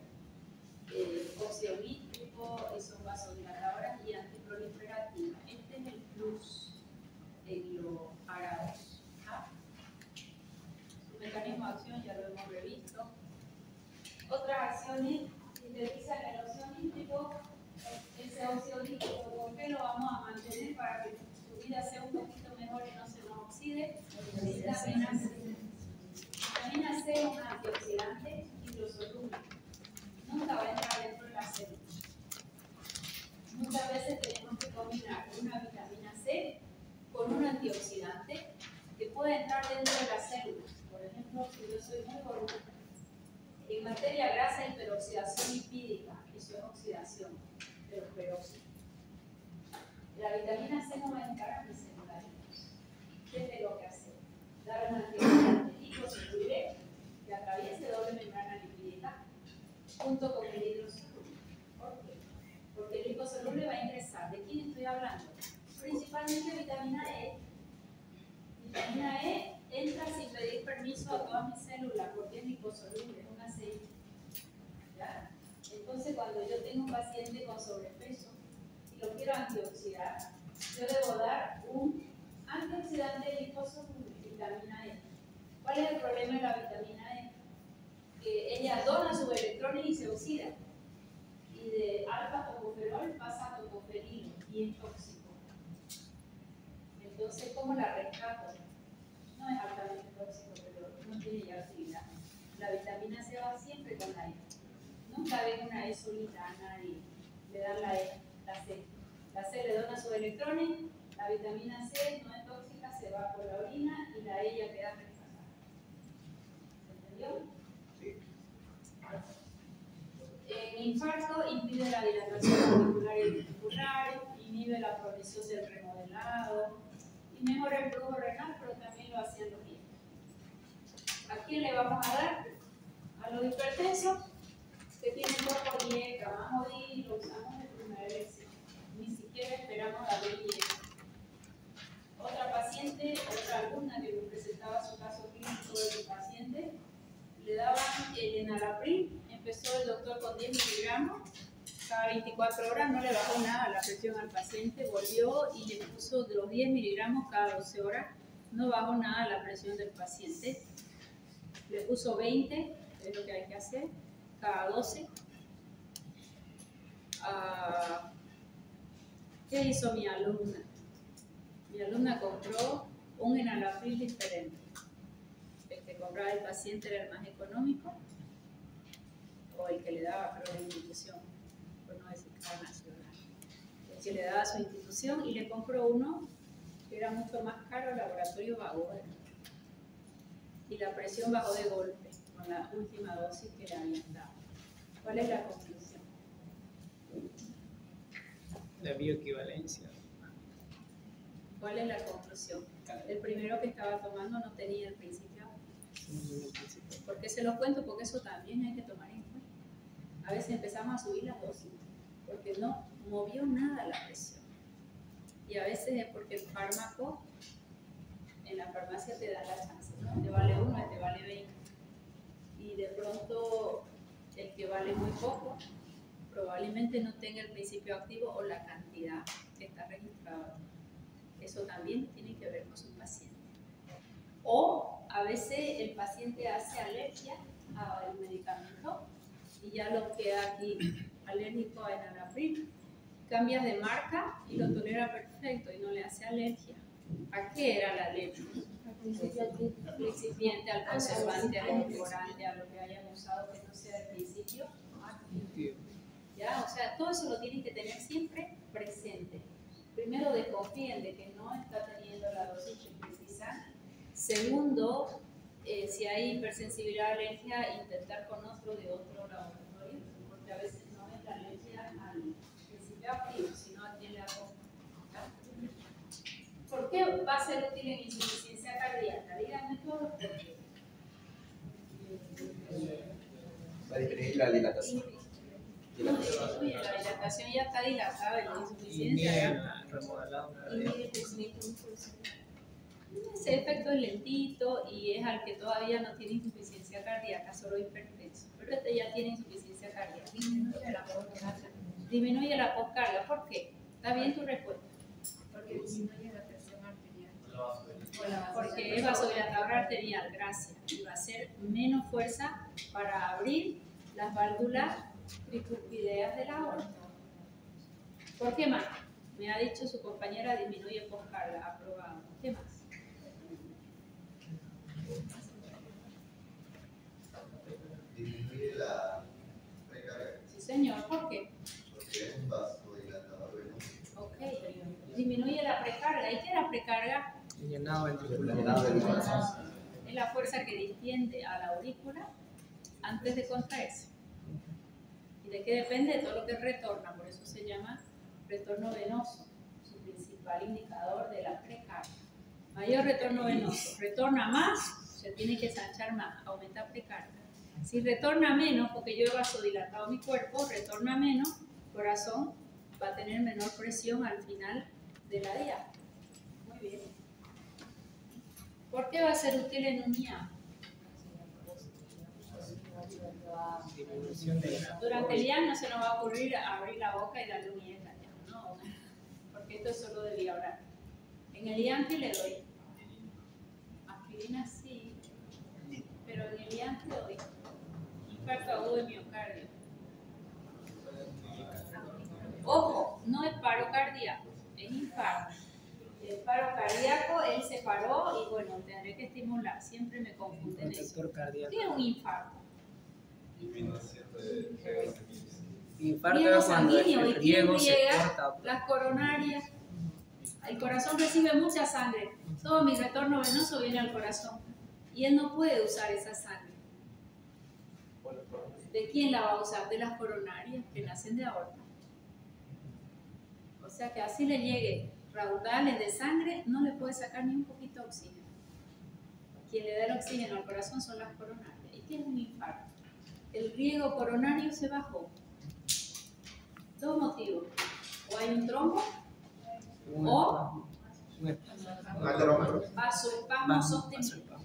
Óxido nítrico, y son vasodilatadoras y antiproliferativas. Este es el plus en los ARA2. ¿Ah? Su mecanismo de acción ya lo hemos revisto. Otras acciones sintetizan el óxido nítrico. Ese óxido nítrico, ¿por qué lo vamos a mantener para que su vida sea un poquito mejor y no se nos oxide? Vitamina C. Vitamina C es un antioxidante hidrosoluble. Nunca va a entrar dentro de la célula. Muchas veces tenemos que combinar una vitamina C con un antioxidante que puede entrar dentro de la célula. Por ejemplo, si yo soy muy gordita, en materia grasa hay peroxidación lipídica, eso es oxidación, peroxidasa. La vitamina C no va a entrar a mi célula. ¿Qué tengo que hacer? Dar un antioxidante liposoluble que atraviese doble membrana lipídica junto con el hidrosoluble. ¿Por qué? Porque el liposoluble va a ingresar. ¿De quién estoy hablando? Principalmente vitamina E. Vitamina E entra sin pedir permiso a todas mis células porque es liposoluble, es un aceite. ¿Ya? Entonces, cuando yo tengo un paciente con sobrepeso y lo quiero antioxidar, yo debo dar un antioxidante liposoluble, vitamina E. ¿Cuál es el problema de la vitamina E? Que ella dona sus electrones y se oxida. Y de alfa-tocoferol pasa a tocoferilo y es tóxico. Entonces, ¿cómo la rescato? No es altamente tóxico, pero no tiene ya actividad. La vitamina C va siempre con la E. Nunca ven una E solita a nadie. Le dan la E, la C. La C le dona sus electrones, la vitamina C no es tóxica, se va por la orina y la E ya queda rescatada. ¿Entendió? Sí. En infarto impide la dilatación articular y ventricular, inhibe la progresión del remodelado y mejora el flujo renal, pero también lo hacían los viejos. ¿A quién le vamos a dar? A los hipertensos que tienen poco IECA, vamos a ir y lo usamos de primera elección. Ni siquiera esperamos a ver IECA. Otra paciente, otra alumna que me presentaba su caso clínico de su paciente, le daban el enalapril, empezó el doctor con 10 miligramos, cada 24 horas no le bajó nada la presión al paciente, volvió y le puso de los 10 miligramos cada 12 horas, no bajó nada la presión del paciente, le puso 20, es lo que hay que hacer, cada 12. ¿Qué hizo mi alumna? Mi alumna compró un enalapril diferente. El que compraba el paciente era el más económico o el que le daba, pero la institución, por no decir cada nacional. El que le daba a su institución y le compró uno que era mucho más caro, el laboratorio Bagoer. Y la presión bajó de golpe con la última dosis que le habían dado. ¿Cuál es la conclusión? La bioequivalencia. ¿Cuál es la conclusión? El primero que estaba tomando no tenía el principio. ¿Por qué se lo cuento? Porque eso también hay que tomar en cuenta. A veces empezamos a subir las dosis porque no movió nada la presión. Y a veces es porque el fármaco en la farmacia te da la chance, ¿no? Te vale 1, te vale 20. Y de pronto el que vale muy poco probablemente no tenga el principio activo o la cantidad que está registrada. Eso también tiene que ver con su paciente. O a veces el paciente hace alergia al medicamento y ya lo queda aquí alérgico a enalapril. Cambias de marca y lo tolera perfecto y no le hace alergia. ¿A qué era la alergia? Al principiante, al conservante, al edulcorante, a lo que hayan usado que no sea el principio activo. ¿Ya? O sea, todo eso lo tienen que tener siempre presente. Primero, desconfíen de que no está teniendo la dosis que precisa. Segundo, si hay hipersensibilidad a alergia, intentar con otro de otro laboratorio, porque a veces no es la alergia al principio activo, sino a quien le hago. ¿Por qué va a ser útil en insuficiencia cardíaca? Díganme todos por qué. Va a disminuir la dilatación. La dilatación ya está dilatada en la insuficiencia. Ese efecto es lentito y es al que todavía no tiene insuficiencia cardíaca, solo hipertenso. Pero este ya tiene insuficiencia cardíaca. Disminuye la poscarga. ¿Por qué? ¿Está bien tu respuesta? Porque disminuye la presión arterial. Porque es vasodilatador arterial, gracias. Y va a hacer menos fuerza para abrir las válvulas tricuspideas de la aorta. ¿Por qué más? Me ha dicho su compañera, disminuye poscarga, aprobado. ¿Qué más? Disminuye la precarga. Sí, señor. ¿Por qué? Porque es un vasodilatador venoso. Ok. Disminuye la precarga. ¿Y qué es la precarga? Llenado ventricular. Es la fuerza que distiende a la aurícula antes de contraerse. ¿Y de qué depende? De todo lo que retorna. Por eso se llama retorno venoso, su principal indicador de la precarga. Mayor retorno venoso. Retorna más, se tiene que ensanchar más, aumenta precarga. Si retorna menos, porque yo he vasodilatado mi cuerpo, retorna menos, corazón va a tener menor presión al final de la diástole. Muy bien. ¿Por qué va a ser útil en un IAM? Durante el IAM no se nos va a ocurrir abrir la boca y darle un IECA, no, porque esto es solo de vía oral. En el IAM, ¿qué le doy? Aspirina sí, pero en el IAM, ¿qué le doy? Infarto agudo de miocardio. Ojo, no es paro cardíaco, es infarto. El paro cardíaco, él se paró y bueno, tendré que estimular, siempre me confunden eso. ¿Qué es un infarto? Disminución de riego sanguíneo. Infarto Riego es cuando sanguíneo, el ¿y quién riego se riega? corta. Las coronarias. El corazón recibe mucha sangre. Todo mi retorno venoso viene al corazón. Y él no puede usar esa sangre. ¿De quién la va a usar? De las coronarias que nacen de aorta. O sea que así le llegue raudales de sangre, no le puede sacar ni un poquito de oxígeno. Quien le da el oxígeno al corazón son las coronarias. ¿Y qué es un infarto? El riego coronario se bajó. Dos motivos. O hay un trombo o vasoespasmo sostenido.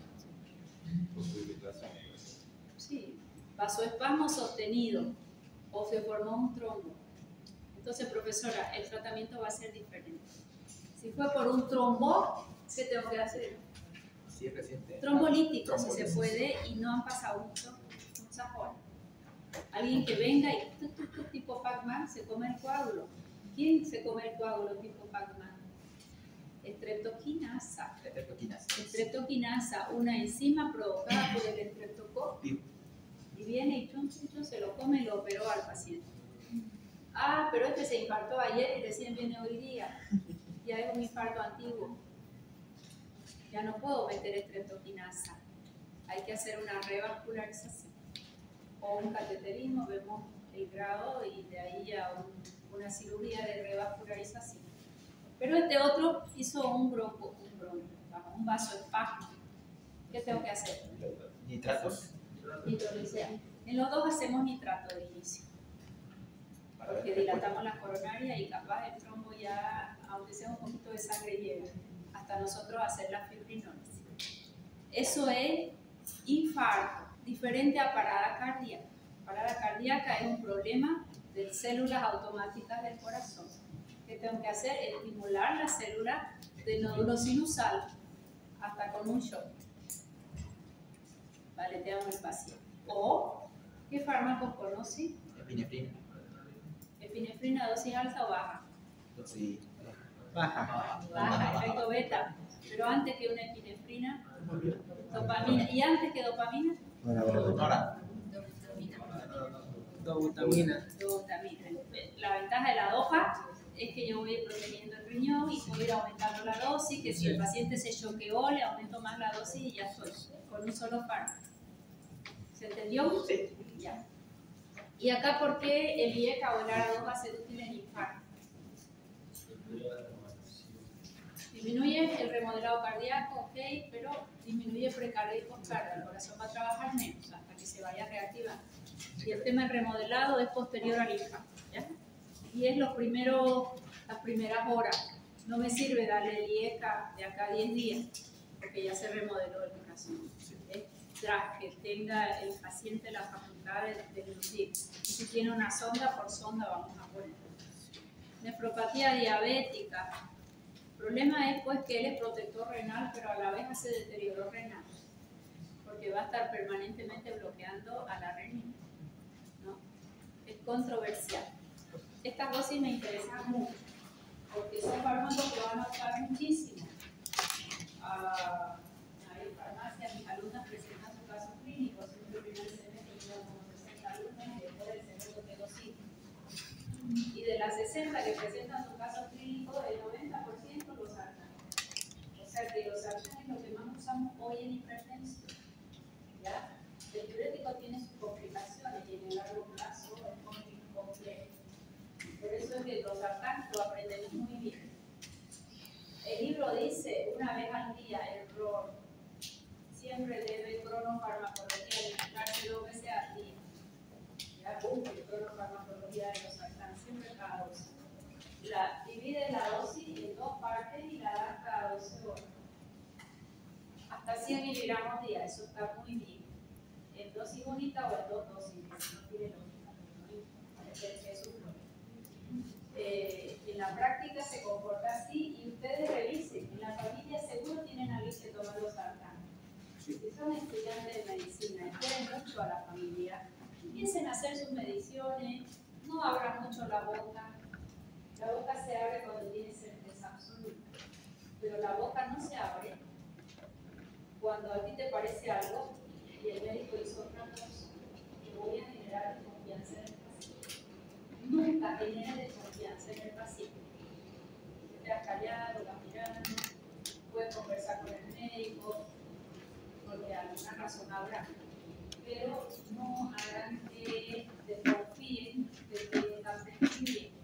Sí, vasoespasmo sostenido o se formó un trombo. Entonces, profesora, el tratamiento va a ser diferente. Si fue por un trombo, ¿qué tengo que hacer? Sí, es reciente. Trombolítico, si se puede, y no han pasado muchas horas. Alguien que venga y tipo Pac-Man se come el coágulo. ¿Quién se come el coágulo tipo Pac-Man? Estreptoquinasa. Estreptoquinasa, una enzima provocada por el estreptococo. Y viene y chum, se lo come y lo operó al paciente. Ah, pero este se infartó ayer y recién viene hoy día. Ya es un infarto antiguo. Ya no puedo meter estreptoquinasa. Hay que hacer una revascularización o un cateterismo, vemos el grado y de ahí a una cirugía de revascularización. Pero este otro hizo un vasoespasmo. ¿Qué tengo que hacer? ¿Nitratos? Nitrolicea. En los dos hacemos nitrato de inicio, porque dilatamos la coronaria y capaz el trombo ya, aunque sea un poquito de sangre, llega hasta nosotros hacer la fibrinólisis. Eso es infarto, diferente a parada cardíaca. Parada cardíaca es un problema de células automáticas del corazón. ¿Qué tengo que hacer? Estimular las células del nódulo sinusal hasta con un shock. Valeteamos el paciente. O, ¿qué fármacos conoce? Epinefrina. Epinefrina, dosis alta o baja. Dosis Baja. Baja, efecto beta. Pero antes que una epinefrina, dopamina. ¿Y antes que dopamina? Nora. Dobutamina. Dobutamina. La ventaja de la dopa es que yo voy protegiendo el riñón y puedo ir aumentando la dosis, que si el paciente se choqueó, le aumento más la dosis y ya estoy con un solo fármaco. ¿Se entendió? Sí. Ya. ¿Y acá por qué el IECA o el ARA2 va a ser útil en infarto? Disminuye el remodelado cardíaco, ok, pero disminuye el precardio y postcardio. El corazón va a trabajar menos hasta que se vaya reactivando. Y el tema del remodelado es posterior al infarto, ¿ya? Y es las primeras horas. No me sirve darle el IECA de acá a 10 días, porque ya se remodeló el corazón. Tras que tenga el paciente la facultad de lucir. Y si tiene una sonda, por sonda vamos a poner. Nefropatía diabética. El problema es pues que él es protector renal, pero a la vez hace deterioro renal, porque va a estar permanentemente bloqueando a la renina, ¿no? Es controversial. Estas dosis me interesan mucho, porque son fármacos que van a usar muchísimo. Hay farmacias, mis alumnas presentan sus casos clínicos, siempre el primer semestre tengo como 60 alumnas y después del segundo tengo 5. Y de las 60 que presentan sus casos clínicos, el 90% los saltan. O sea que los saltan es lo que más usamos hoy en hipertensión. ¿Ya? El diurético tiene sus complicaciones y en el largo plazo es complejo. Por eso es que los saltan lo aprendemos muy bien. El libro dice, una vez al día, error. Siempre debe cronofarmacología administrarse 2 veces al día. Ya busque cronofarmacología de los saltan, siempre cada 12. Divide la dosis en 2 partes y la da cada 12 horas. Hasta 100 miligramos día, eso está muy bien. En dosis única o en 2 dosis, no tiene lógica, no es un problema. En la práctica se comporta así y ustedes revisen. En la familia seguro tienen a alguien que toma los sartanes. Si son estudiantes de medicina y quieren mucho a la familia, empiecen a hacer sus mediciones, no abran mucho la boca. La boca se abre cuando tiene certeza absoluta, pero la boca no se abre cuando a ti te parece algo y el médico hizo otra cosa. Te voy a generar desconfianza en el paciente. Nunca genere desconfianza en el paciente. Te has callado, vas mirando, puedes conversar con el médico, porque alguna razón habrá. Pero no hagan que desconfíen de que están prescribiendo.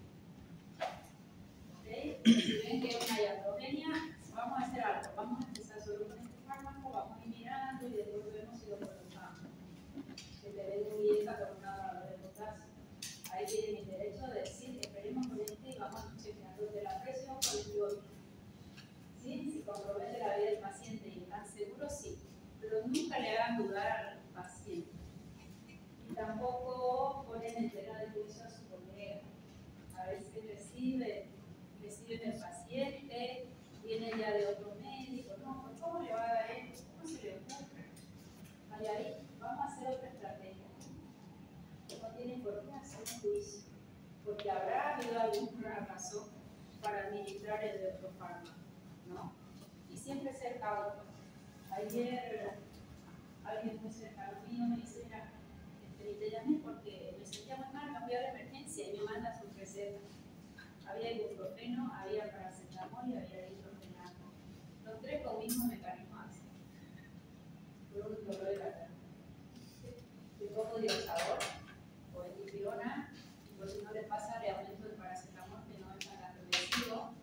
¿Okay? Si ven que es una iatrogenia, vamos a hacer algo. Vamos a empezar solo con este fármaco, vamos a ir mirando y después vemos si lo colocamos. Que te den un dieta con una barra de potasio. Ahí tienen el derecho de decir, esperemos con este y vamos chequeando de la presión con el biótico. ¿Sí? Si compromete la vida del paciente y están seguros, sí. Pero nunca le hagan dudar al paciente. Y tampoco ponen en tela de juicio a su colega. A veces reciben del paciente, viene ya de otro médico, no, ¿cómo le va a dar esto? ¿Cómo se le ocurre? Vaya ahí, vamos a hacer otra estrategia. No tienen por qué hacer un juicio, porque habrá habido alguna razón para administrar el de otro fármaco, ¿no? Y siempre ser cauto. Ayer alguien muy cercano mío me dice, mira, te llamé porque me sentía muy mal, me fui a la emergencia y me manda su receta. Había ibuprofeno, había paracetamol y había diclofenaco. Los 3 con mismo mecanismo de acción. Por un dolor de garganta. Le pongo dioxador o dipirona, y por si no le pasa, le aumento el paracetamol que no es tan agresivo.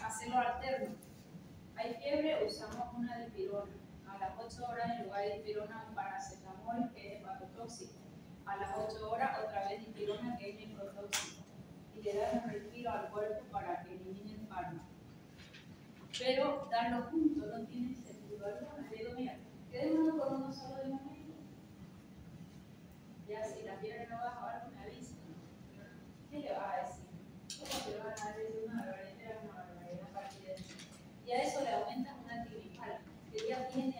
hacerlo alterno. Hay fiebre, usamos una dipirona. A las 8 horas en lugar de dipirona un paracetamol que es hepatotóxico. A las 8 horas otra vez dipirona que es nefrotóxico. Y le dan un respiro al cuerpo para que elimine el fármaco. Pero darlo juntos no tiene sentido alguno. Le digo, mira, quedémonos con uno solo de momento. Ya si la fiebre no baja algo me avisa. ¿Qué le vas a decir? ¿Cómo te van a decir una barbaridad a partir de eso? Y a eso le aumentan una antigripal, que ya tiene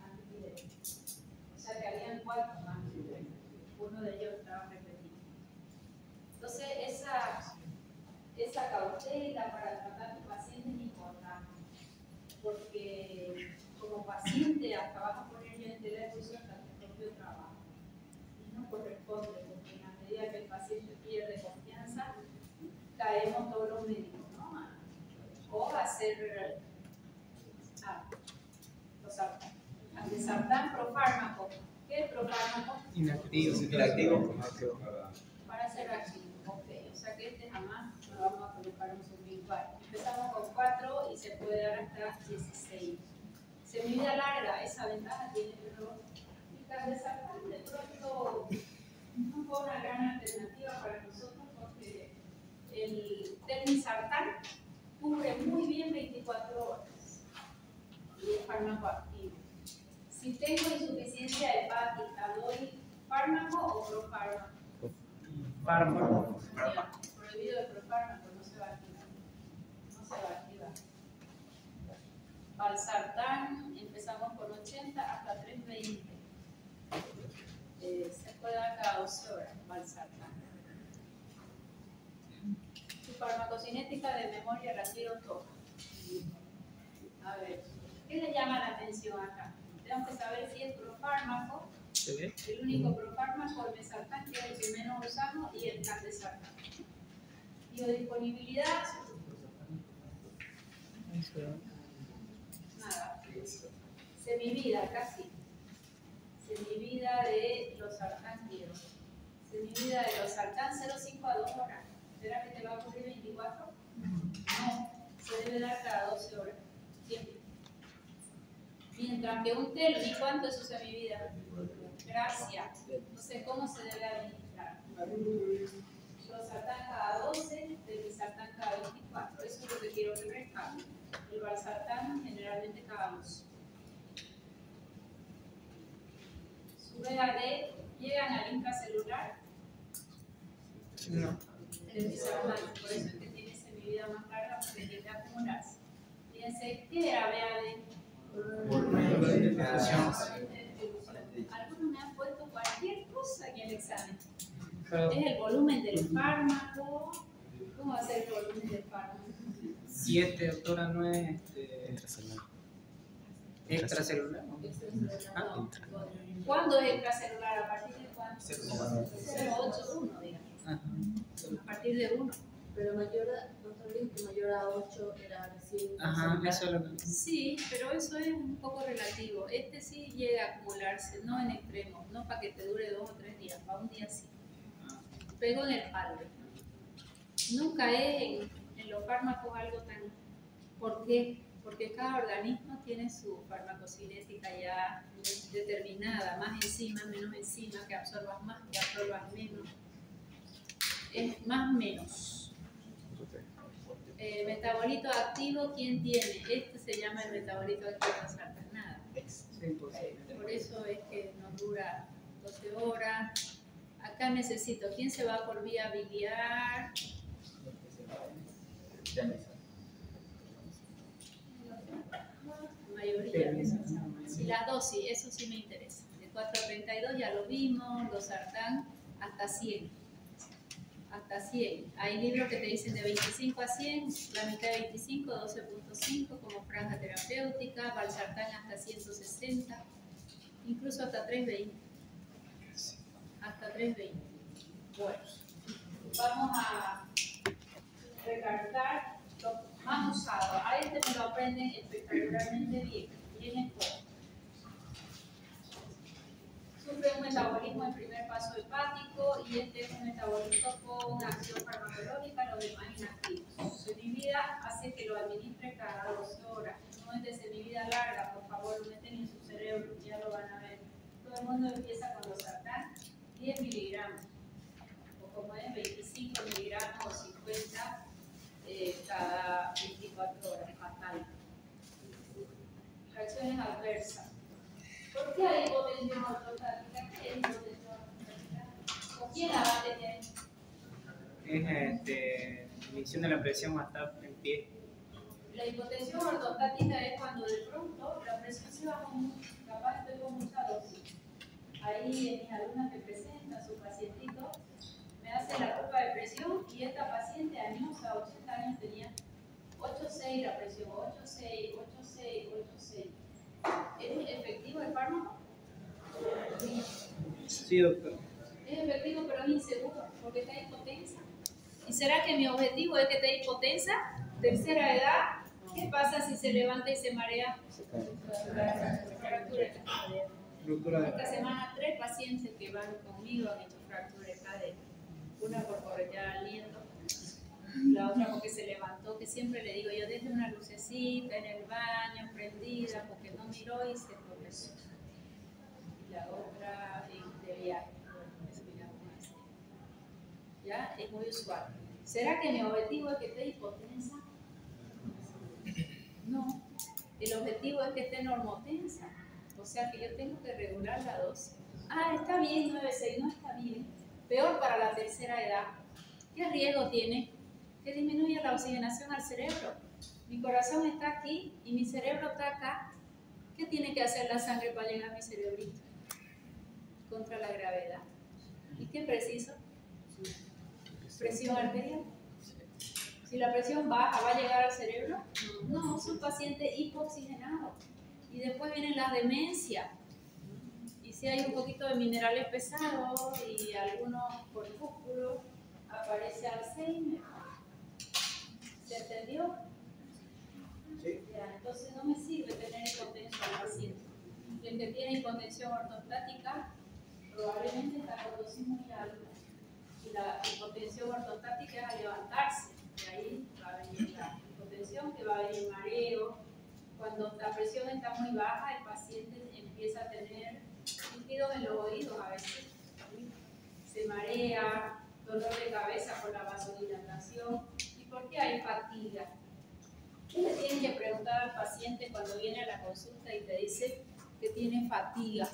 antipirético. O sea que habían 4 más. Uno de ellos estaba repetido. Entonces, esa cautela para tratar a tu paciente es importante. Porque como paciente hasta vas a poner yo en tela de juicio hasta tu propio trabajo. Y no corresponde, porque en la medida que el paciente pierde confianza, caemos todos los médicos, ¿no? O hacer los antisartán profármaco. ¿Qué es profármaco? Inactivo. Para ser activo. Ok, o sea que este jamás lo vamos a colocar un sublingual. Empezamos con 4 y se puede dar hasta 16. Semivida larga, esa ventaja tiene, pero el candesartán de pronto no fue una gran alternativa para nosotros porque el telmisartán cubre muy bien 24 horas y es fármaco activo. Si tengo insuficiencia hepática, ¿doy fármaco o profármaco? Fármaco. Prohibido el profármaco, no se va a activar. No se va a activar. Valsartán, empezamos con 80 hasta 320. Se puede dar cada 12 horas, valsartán. Su farmacocinética de memoria la quiero toda. A ver, ¿qué le llama la atención acá? Tenemos que saber si es profármaco. El único profármaco, el mesartán, que es el que menos usamos, y el candesartán. Biodisponibilidad. Nada. Semivida, casi. Semivida de los sartán quiero. Semivida de los sartán 0,5 a 2 horas. ¿Será que te va a ocurrir 24? No, se debe dar cada 12 horas. Siempre. Mientras que un tel, ¿y cuánto es su semivida? Gracias. Entonces, ¿cómo se debe administrar? Los sartán cada 12, el sartán cada 24. Eso es lo que quiero que rescate. El valsartán generalmente cada 12. Su VAD, ¿llegan al intracelular? No. El mesartán, por eso es que tiene semivida más larga porque tiende a acumularse. Fíjense, ¿qué era VAD? Algunos me han puesto cualquier cosa en el examen. Es el volumen del fármaco. ¿Cómo va a ser el volumen del fármaco? 7, doctora, no es extracelular. No. ¿Cuándo es extracelular? ¿A partir de cuándo? 0,81, digamos. A partir de 1. Pero mayor a 8 era recién. Ajá, eso es lo que... Sí, pero eso es un poco relativo. Este sí llega a acumularse, no en extremos, no para que te dure 2 o 3 días, para un día sí. Pego en el palo. Nunca es en los fármacos algo tan... ¿Por qué? Porque cada organismo tiene su farmacocinética ya determinada, más enzima, menos enzima, que absorbas más, que absorbas menos. Es más menos. Metabolito activo, ¿quién tiene? Este se llama el metabolito activo de sartanada. Por eso es que nos dura 12 horas. Acá necesito, ¿quién se va por vía biliar? La mayoría. Y las dosis, eso sí me interesa. De 4 a 32 ya lo vimos, los sartán hasta 100. Hasta 100. Hay libros que te dicen de 25 a 100, la mitad de 25, 12.5 como franja terapéutica, valsartán hasta 160, incluso hasta 320. Hasta 320. Bueno, vamos a recargar lo más usado. A este me lo aprenden espectacularmente bien. Viene todo. Su sufre un metabolismo en primer paso hepático y este es un metabolismo con acción farmacológica, los demás inactivos. Semivida hace que lo administre cada 12 horas. No es de semivida larga, por favor, lo meten en su cerebro, ya lo van a ver. Todo el mundo empieza con los sartán, 10 miligramos, o como es 25 miligramos o 50 cada 24 horas, fatal. Reacciones adversas. ¿Por qué hay hipotensión ortostática? ¿Qué es hipotensión ortostática? ¿O quién la va a tener? Es disminución de la presión hasta en pie. La hipotensión ortostática es cuando de pronto la presión se baja mucho, capaz estoy con mucha dosis. Ahí en mis alumnas me presentan su pacientito, me hace la prueba de presión y esta paciente añosa, 80 años tenía 8,6 la presión, 8,6, 8,6, 8,6. ¿Es efectivo el fármaco? Sí, doctor. Es efectivo pero es inseguro porque está hipotensa. ¿Y será que mi objetivo es que esté hipotensa? Tercera edad, ¿qué pasa si se levanta y se marea? Fractura de cadera. Esta semana 3 pacientes que van conmigo han hecho fractura de cadera. Una por corretear aliento, la otra porque se levantó, que siempre le digo yo, deje una lucecita en el baño prendida porque no miró y se tropezó. Y la otra de viaje. ¿Ya? Es muy usual. ¿Será que mi objetivo es que esté hipotensa? No. El objetivo es que esté normotensa. O sea que yo tengo que regular la dosis. Ah, está bien, 9,6, no está bien. Peor para la tercera edad. ¿Qué riesgo tiene? Que disminuya la oxigenación al cerebro. Mi corazón está aquí y mi cerebro está acá. ¿Qué tiene que hacer la sangre para llegar a mi cerebrito? Contra la gravedad. ¿Y qué preciso? Presión arterial. Si la presión baja, ¿va a llegar al cerebro? No, es un paciente hipoxigenado. Y después vienen las demencias. Y si hay un poquito de minerales pesados y algunos corpúsculos, aparece Alzheimer. ¿Se entendió? Sí. Ya, entonces no me sirve tener hipotensión al paciente. Y el que tiene hipotensión ortostática probablemente está con dosis muy alta. Y la hipotensión ortostática es a levantarse. De ahí va a venir la hipotensión, que va a venir mareo. Cuando la presión está muy baja, el paciente empieza a tener líquidos en los oídos a veces. Se marea, dolor de cabeza por la vasodilatación. ¿Y por qué hay fatiga? ¿Qué le tienes que preguntar al paciente cuando viene a la consulta y te dice que tiene fatiga?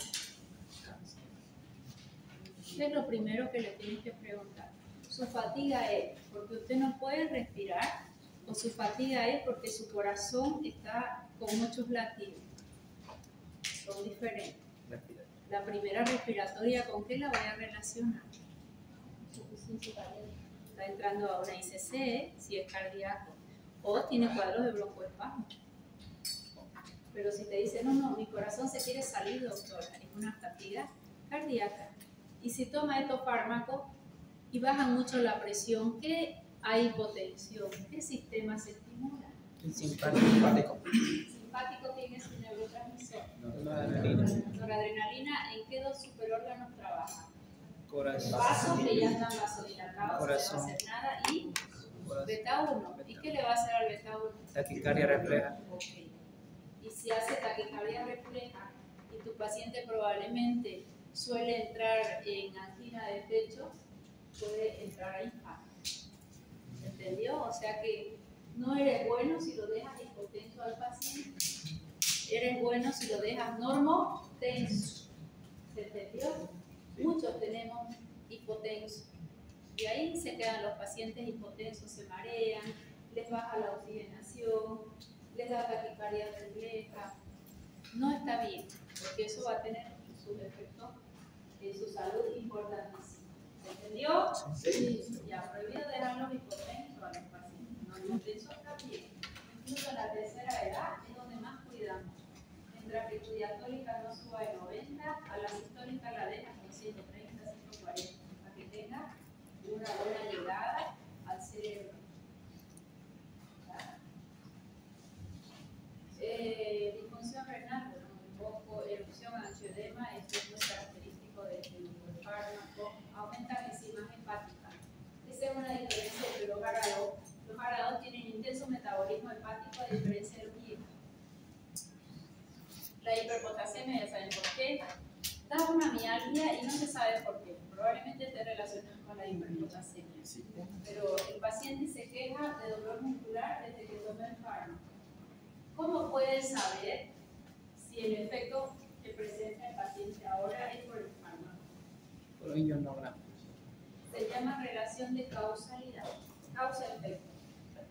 ¿Qué es lo primero que le tienes que preguntar? Su fatiga es porque usted no puede respirar o su fatiga es porque su corazón está con muchos latidos. Son diferentes. La primera respiratoria, ¿con qué la voy a relacionar? Está entrando a una ICC, si es cardíaco, o tiene cuadros de broncoespasmo. Pero si te dice, no, mi corazón se quiere salir, doctora, es una fatiga cardíaca. Y si toma estos fármacos y baja mucho la presión, ¿qué hay hipotensión? ¿Qué sistema se estimula? El simpático. Simpático tiene su neurotransmisor. Noradrenalina. Noradrenalina, ¿en qué dos superórganos trabaja? Corazón. Vasos que ya están vasodilatados, Corazón. no le va a hacer nada, y beta 1. ¿Y qué le va a hacer al beta 1? Taquicardia refleja. Okay. Y si hace taquicardia refleja y tu paciente probablemente suele entrar en angina de pecho, puede entrar a infarto. ¿Entendió? O sea que no eres bueno si lo dejas hipotenso al paciente. Eres bueno si lo dejas normotenso. ¿Se entendió? Sí. Muchos tenemos hipotenso. Y ahí se quedan los pacientes hipotensos, se marean, les baja la oxigenación, les da taquicardia refleja. No está bien, porque eso va a tener sus efectos en su salud importantísimos. ¿Se entendió? Sí. Ya, prohibido dejarlos hipotensos a los pacientes. No, hipotenso está bien. Incluso en la tercera edad es donde más cuidamos. Mientras que tu diastólica no suba de 90, a la sistólica la dejas con 130, 140, para que tenga una buena llegada al cerebro. Disfunción renal, bueno, un poco erupción, angioedema, esto es muy característico metabolismo hepático a diferencia de los IECA. La hiperpotasemia, ya saben por qué, da una mialgia y no se sabe por qué. Probablemente esté relacionado con la hiperpotasemia. Pero el paciente se queja de dolor muscular desde que toma el fármaco. ¿Cómo puede saber si el efecto que presenta el paciente ahora es por el fármaco? Por ionograma. Se llama relación de causalidad, causa-efecto.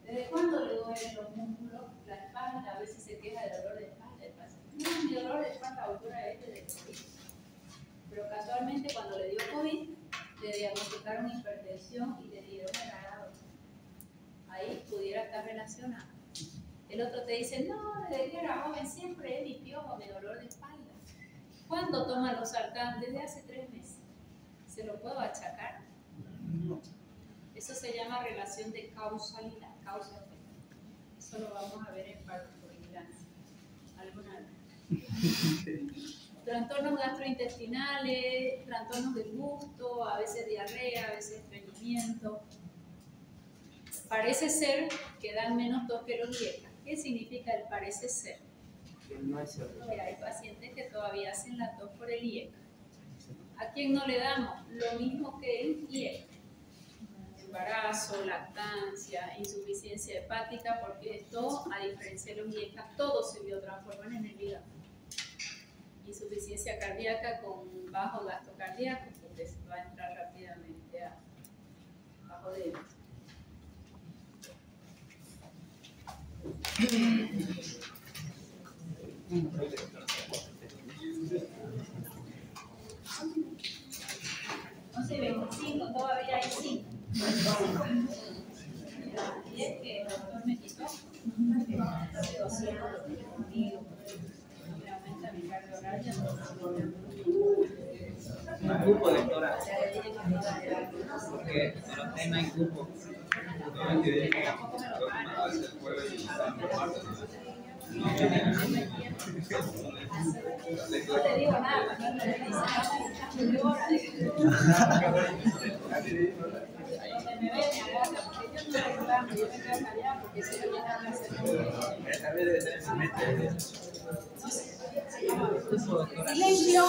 ¿Desde cuándo le duelen los músculos, la espalda? A veces se queja de dolor de espalda el paciente. No, mi dolor de espalda autora es de COVID. Pero casualmente cuando le dio COVID, le diagnosticaron hipertensión y le dieron el grado. Ahí pudiera estar relacionado. El otro te dice, no, desde que era joven siempre es mi piojo, mi dolor de espalda. ¿Cuándo toma los sartán? Desde hace 3 meses. ¿Se lo puedo achacar? No. Eso se llama relación de causalidad, causa-efecto. Eso lo vamos a ver en farmacovigilancia. ¿Alguna vez? Trastornos gastrointestinales, trastornos del gusto, a veces diarrea, a veces estreñimiento. Parece ser que dan menos tos que los IECA. ¿Qué significa el parece ser? No hay cierto. Hay pacientes que todavía hacen la tos por el IECA. ¿A quién no le damos? Lo mismo que el IECA. Embarazo, lactancia, insuficiencia hepática, porque esto, a diferencia de los IECA, todo se biotransforman en el hígado. Insuficiencia cardíaca con bajo gasto cardíaco, porque se va a entrar rápidamente a bajo débito. No se ven 5, todavía hay 5. Y es que el doctor me quitó 200 conmigo. Me aumenta mi carga horaria. No hay grupo, doctora. Porque no hay grupo. Tampoco me lo pagan. No te digo nada, no le dices donde me ve, me agarra, porque yo no reclamo, yo me quedo callada porque si no llegan a hacer silencio.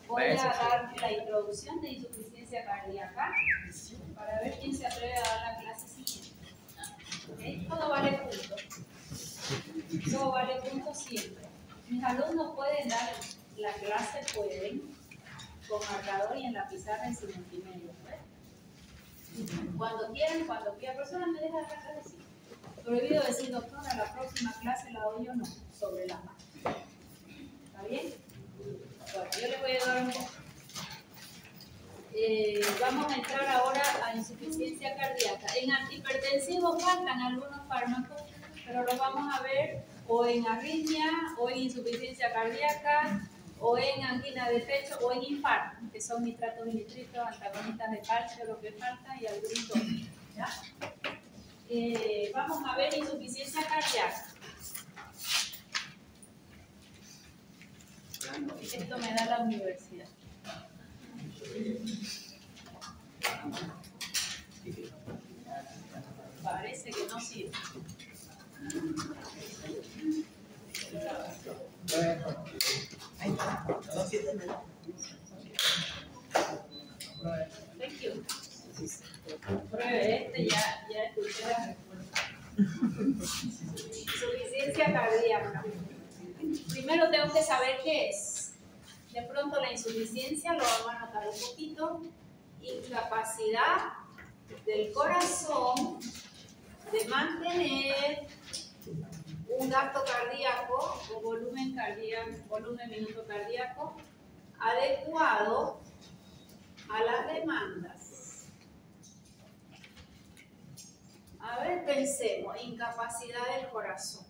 Voy a dar la introducción de insuficiencia cardíaca para ver quién se atreve a dar la clase siguiente. ¿Okay? Todo vale punto. Todo vale punto siempre. Mis alumnos pueden dar la clase, pueden, con marcador y en la pizarra en su multimedia. Cuando quieran, cuando quiera persona me deja la clase. Prohibido decir, doctora, la próxima clase la doy yo no, sobre la mano. ¿Está bien? Bueno, yo les voy a dar un poco. Vamos a entrar ahora a insuficiencia cardíaca. En antihipertensivos faltan algunos fármacos, pero los vamos a ver o en arritmia, o en insuficiencia cardíaca, o en angina de pecho, o en infarto, que son nitratos y nitritos, antagonistas de calcio, lo que falta, y algunos otros. ¿Ya? Vamos a ver insuficiencia cardíaca. Esto me da la universidad. Parece que no sirve. Thank you. Pruebe este, ya escuché la respuesta. Insuficiencia cardíaca. Primero tengo que saber qué es. De pronto la insuficiencia, lo vamos a anotar un poquito. Incapacidad del corazón de mantener un gasto cardíaco o volumen minuto cardíaco adecuado a las demandas. A ver, pensemos, incapacidad del corazón.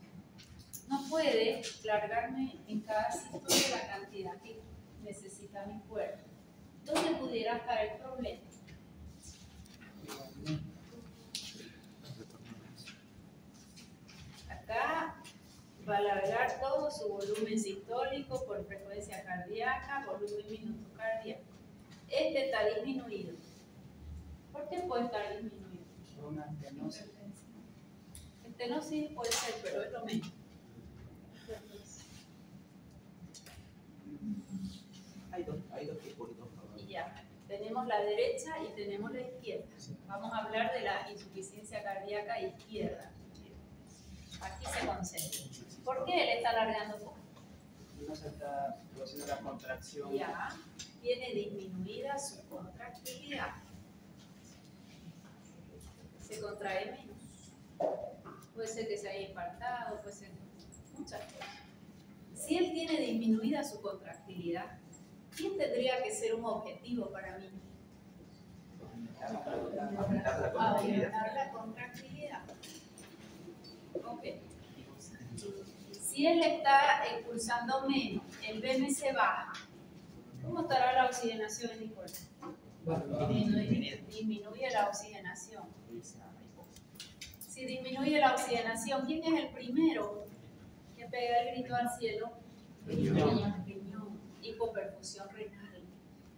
No puede largarme en cada ciclo la cantidad que necesita mi cuerpo. ¿Dónde pudiera estar el problema? Acá va a alargar todo su volumen sistólico por frecuencia cardíaca, volumen minuto cardíaco. Este está disminuido. ¿Por qué puede estar disminuido? Estenosis puede ser, pero es lo mismo. Hay dos tipos. Y ya, tenemos la derecha y tenemos la izquierda. Vamos a hablar de la insuficiencia cardíaca izquierda. Aquí se concentra. ¿Por qué él está alargando poco? No se está produciendo la contracción. Ya, tiene disminuida su contractilidad. Se contrae menos. Puede ser que se haya infartado, puede ser muchas cosas. Si él tiene disminuida su contractilidad, ¿quién tendría que ser un objetivo para mí? Aumentar la contractilidad. Ok. Si él está expulsando menos, el BMC baja, ¿cómo estará la oxigenación, Nicolás? Disminuye la oxigenación. Si disminuye la oxigenación, ¿quién es el primero que pega el grito al cielo? El riñón. Hipoperfusión renal.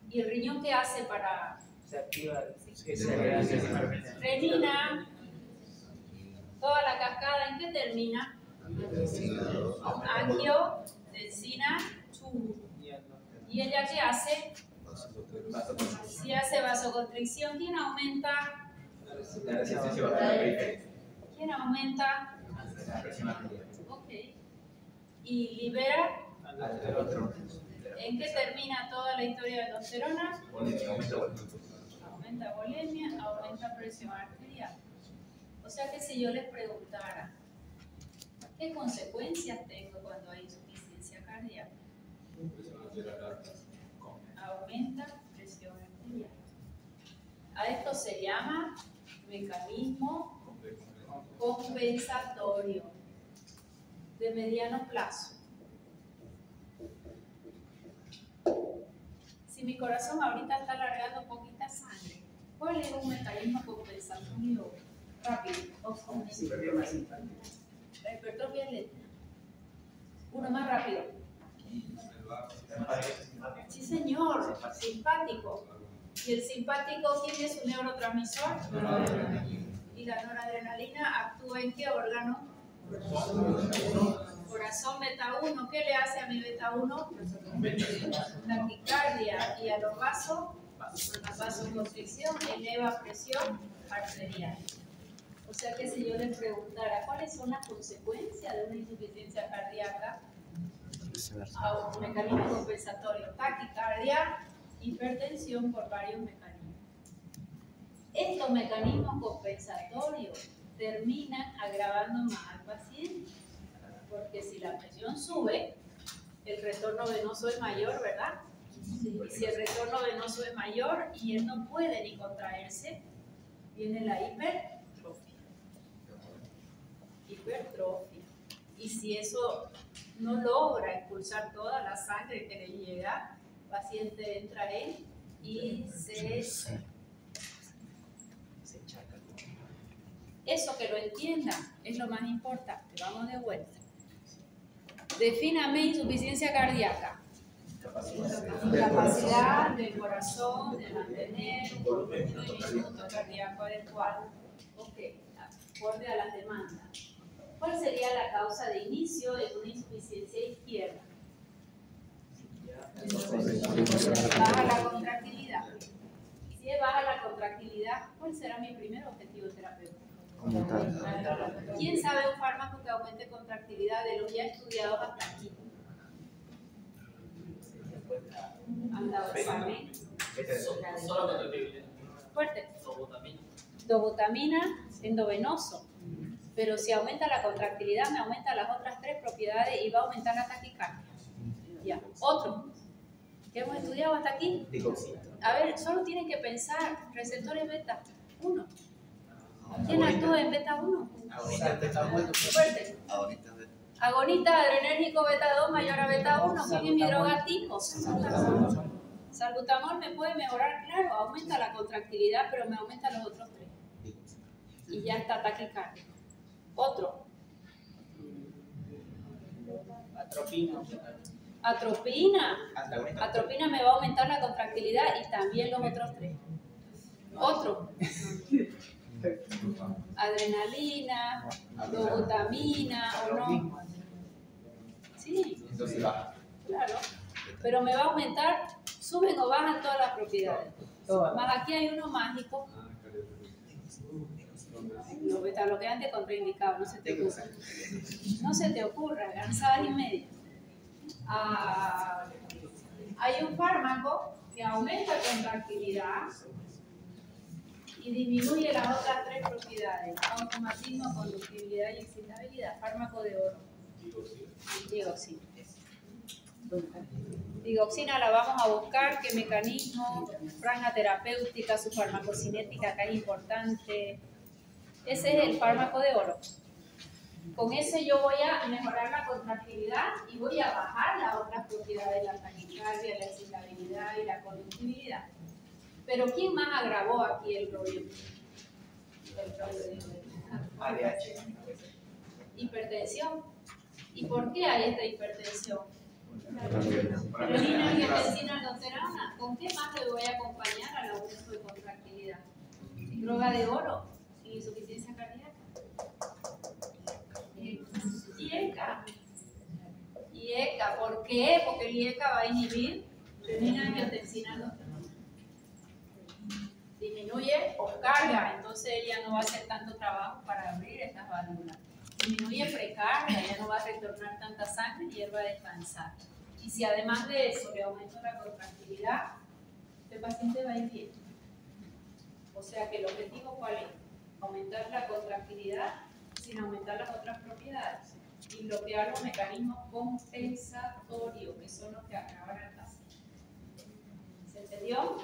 ¿Y el riñón qué hace para...? Se activa. Renina. Toda la cascada, ¿en qué termina? Angiotensina 2. ¿Y ella qué hace? Si hace vasoconstricción, ¿quién aumenta? ¿Quién aumenta? Ok. ¿Y libera? ¿En qué termina toda la historia de aldosterona? Aumenta volemia, aumenta presión arterial. O sea que si yo les preguntara, ¿qué consecuencias tengo cuando hay insuficiencia cardíaca? Aumenta presión arterial. A esto se llama mecanismo compensatorio de mediano plazo. Si mi corazón ahorita está alargando poquita sangre, ¿cuál es un mecanismo compensatorio rápido? La hipertrofia lenta. Uno más rápido. Sí, señor, simpático. ¿Y el simpático quién es su neurotransmisor? ¿Y la noradrenalina actúa en qué órgano? Corazón beta 1. ¿Qué le hace a mi beta 1? Taquicardia. ¿Y a los vasos? La vasoconstricción eleva presión arterial. O sea que si yo les preguntara cuáles son las consecuencias de una insuficiencia cardíaca, a un mecanismo compensatorio, taquicardia, hipertensión por varios mecanismos. Estos mecanismos compensatorios terminan agravando más al paciente, porque si la presión sube, el retorno venoso es mayor, ¿verdad? Y si el retorno venoso es mayor y él no puede ni contraerse, viene la hipertrofia. Y si eso no logra expulsar toda la sangre que le llega, el paciente entra en ICC. Eso que lo entiendan es lo más importante. Vamos de vuelta. Defíname insuficiencia cardíaca. Capacidad del corazón de mantener un volumen de minuto cardíaco adecuado. Ok, acorde a las demandas. ¿Cuál sería la causa de inicio de una insuficiencia izquierda? Baja la contractilidad. Si es baja la contractilidad, ¿cuál será mi primer objetivo terapéutico? ¿Quién sabe un fármaco que aumente contractilidad de los ya estudiados hasta aquí? ¿Han dado examen? Fuerte. Dobutamina endovenoso. Pero si aumenta la contractilidad, me aumenta las otras tres propiedades y va a aumentar la taquicardia. Ya. Otro. ¿Qué hemos estudiado hasta aquí? A ver, solo tienen que pensar. Receptores beta 1. ¿Quién actúa en beta 1? Fuerte. Agonista adrenérgico beta 2 mayor a beta 1. ¿Quién es mi droga tipo? Salbutamol me puede mejorar, claro, aumenta la contractilidad, pero me aumenta los otros tres. Y ya está taquicardia. Otro. Atropina. Atropina me va a aumentar la contractilidad y también los otros tres. Otro. Adrenalina, dobutamina o no. Sí, Entonces baja. claro. Pero me va a aumentar, suben o bajan todas las propiedades. Todas. Más aquí hay uno mágico. Lo beta-bloqueante contraindicado, no se te ocurra. No se te ocurra, gansada y media. Hay un fármaco que aumenta contractilidad y disminuye las otras tres propiedades: automatismo, conductividad y excitabilidad. Fármaco de oro. Digoxina. Digoxina la vamos a buscar, qué mecanismo, franja terapéutica, su farmacocinética acá es importante. Ese es el fármaco de oro. Con ese yo voy a mejorar la contractilidad y voy a bajar las otras propiedades, la taquicardia, la excitabilidad y la conductividad. Pero ¿quién más agravó aquí el problema? Hipertensión. ¿Y por qué hay esta hipertensión? Renina, angiotensina, aldosterona. ¿Con qué más le voy a acompañar al aumento de contractilidad? Droga de oro, insuficiencia cardíaca. IECA. IECA, ¿por qué? Porque el IECA va a inhibir renina, angiotensina, aldosterona. Disminuye o carga, entonces ella no va a hacer tanto trabajo para abrir estas válvulas. Disminuye precarga, ya no va a retornar tanta sangre y él va a descansar. Y si además de eso le aumento la contractilidad, este paciente va a ir bien. O sea que el objetivo ¿cuál es? Aumentar la contractilidad sin aumentar las otras propiedades y bloquear los mecanismos compensatorios, que son los que agravan el paciente. ¿Se entendió?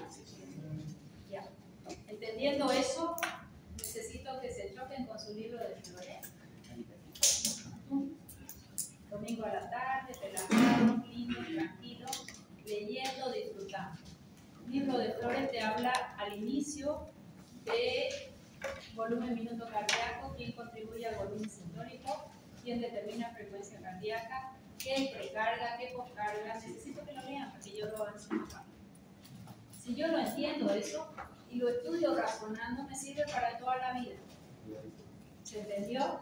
Ya. Entendiendo eso, necesito que se choquen con su libro de flores. Domingo a la tarde, relajados, lindos, tranquilos, leyendo, disfrutando. El libro de flores te habla al inicio de volumen minuto cardíaco, quién contribuye al volumen sistólico, quién determina frecuencia cardíaca, qué precarga, qué poscarga. Necesito que lo lean para que yo lo avance más rápido. Si yo lo entiendo eso y lo estudio razonando, me sirve para toda la vida. ¿Se entendió?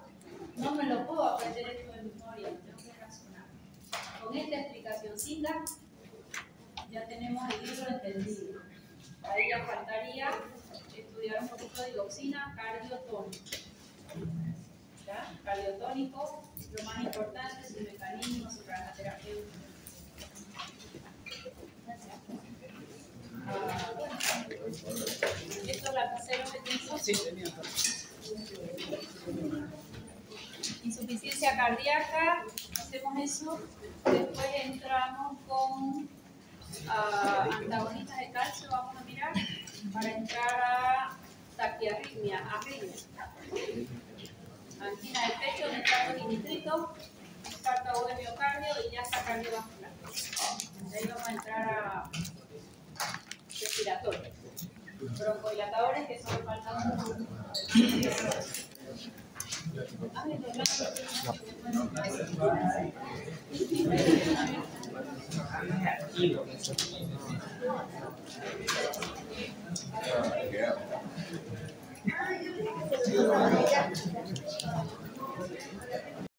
No me lo puedo aprender esto de memoria, lo tengo que razonar. Con esta explicacióncita ya tenemos el libro entendido. Ahí ya faltaría estudiar un poquito de digoxina, cardiotónico. ¿Ya? Cardiotónico, lo más importante, su mecanismo, su franja terapéutica. Bueno. ¿Esto lapicero que tiene? Sí, tenía. Insuficiencia cardíaca, hacemos eso. Después entramos con antagonistas de calcio, vamos a mirar, para entrar a taquiarritmia, arritmia. Angina del pecho, nitrato y nitrito, infarto de miocardio y ya está cardiovascular. Ahí vamos a entrar a respiratorio. Broncodilatadores que son faltados.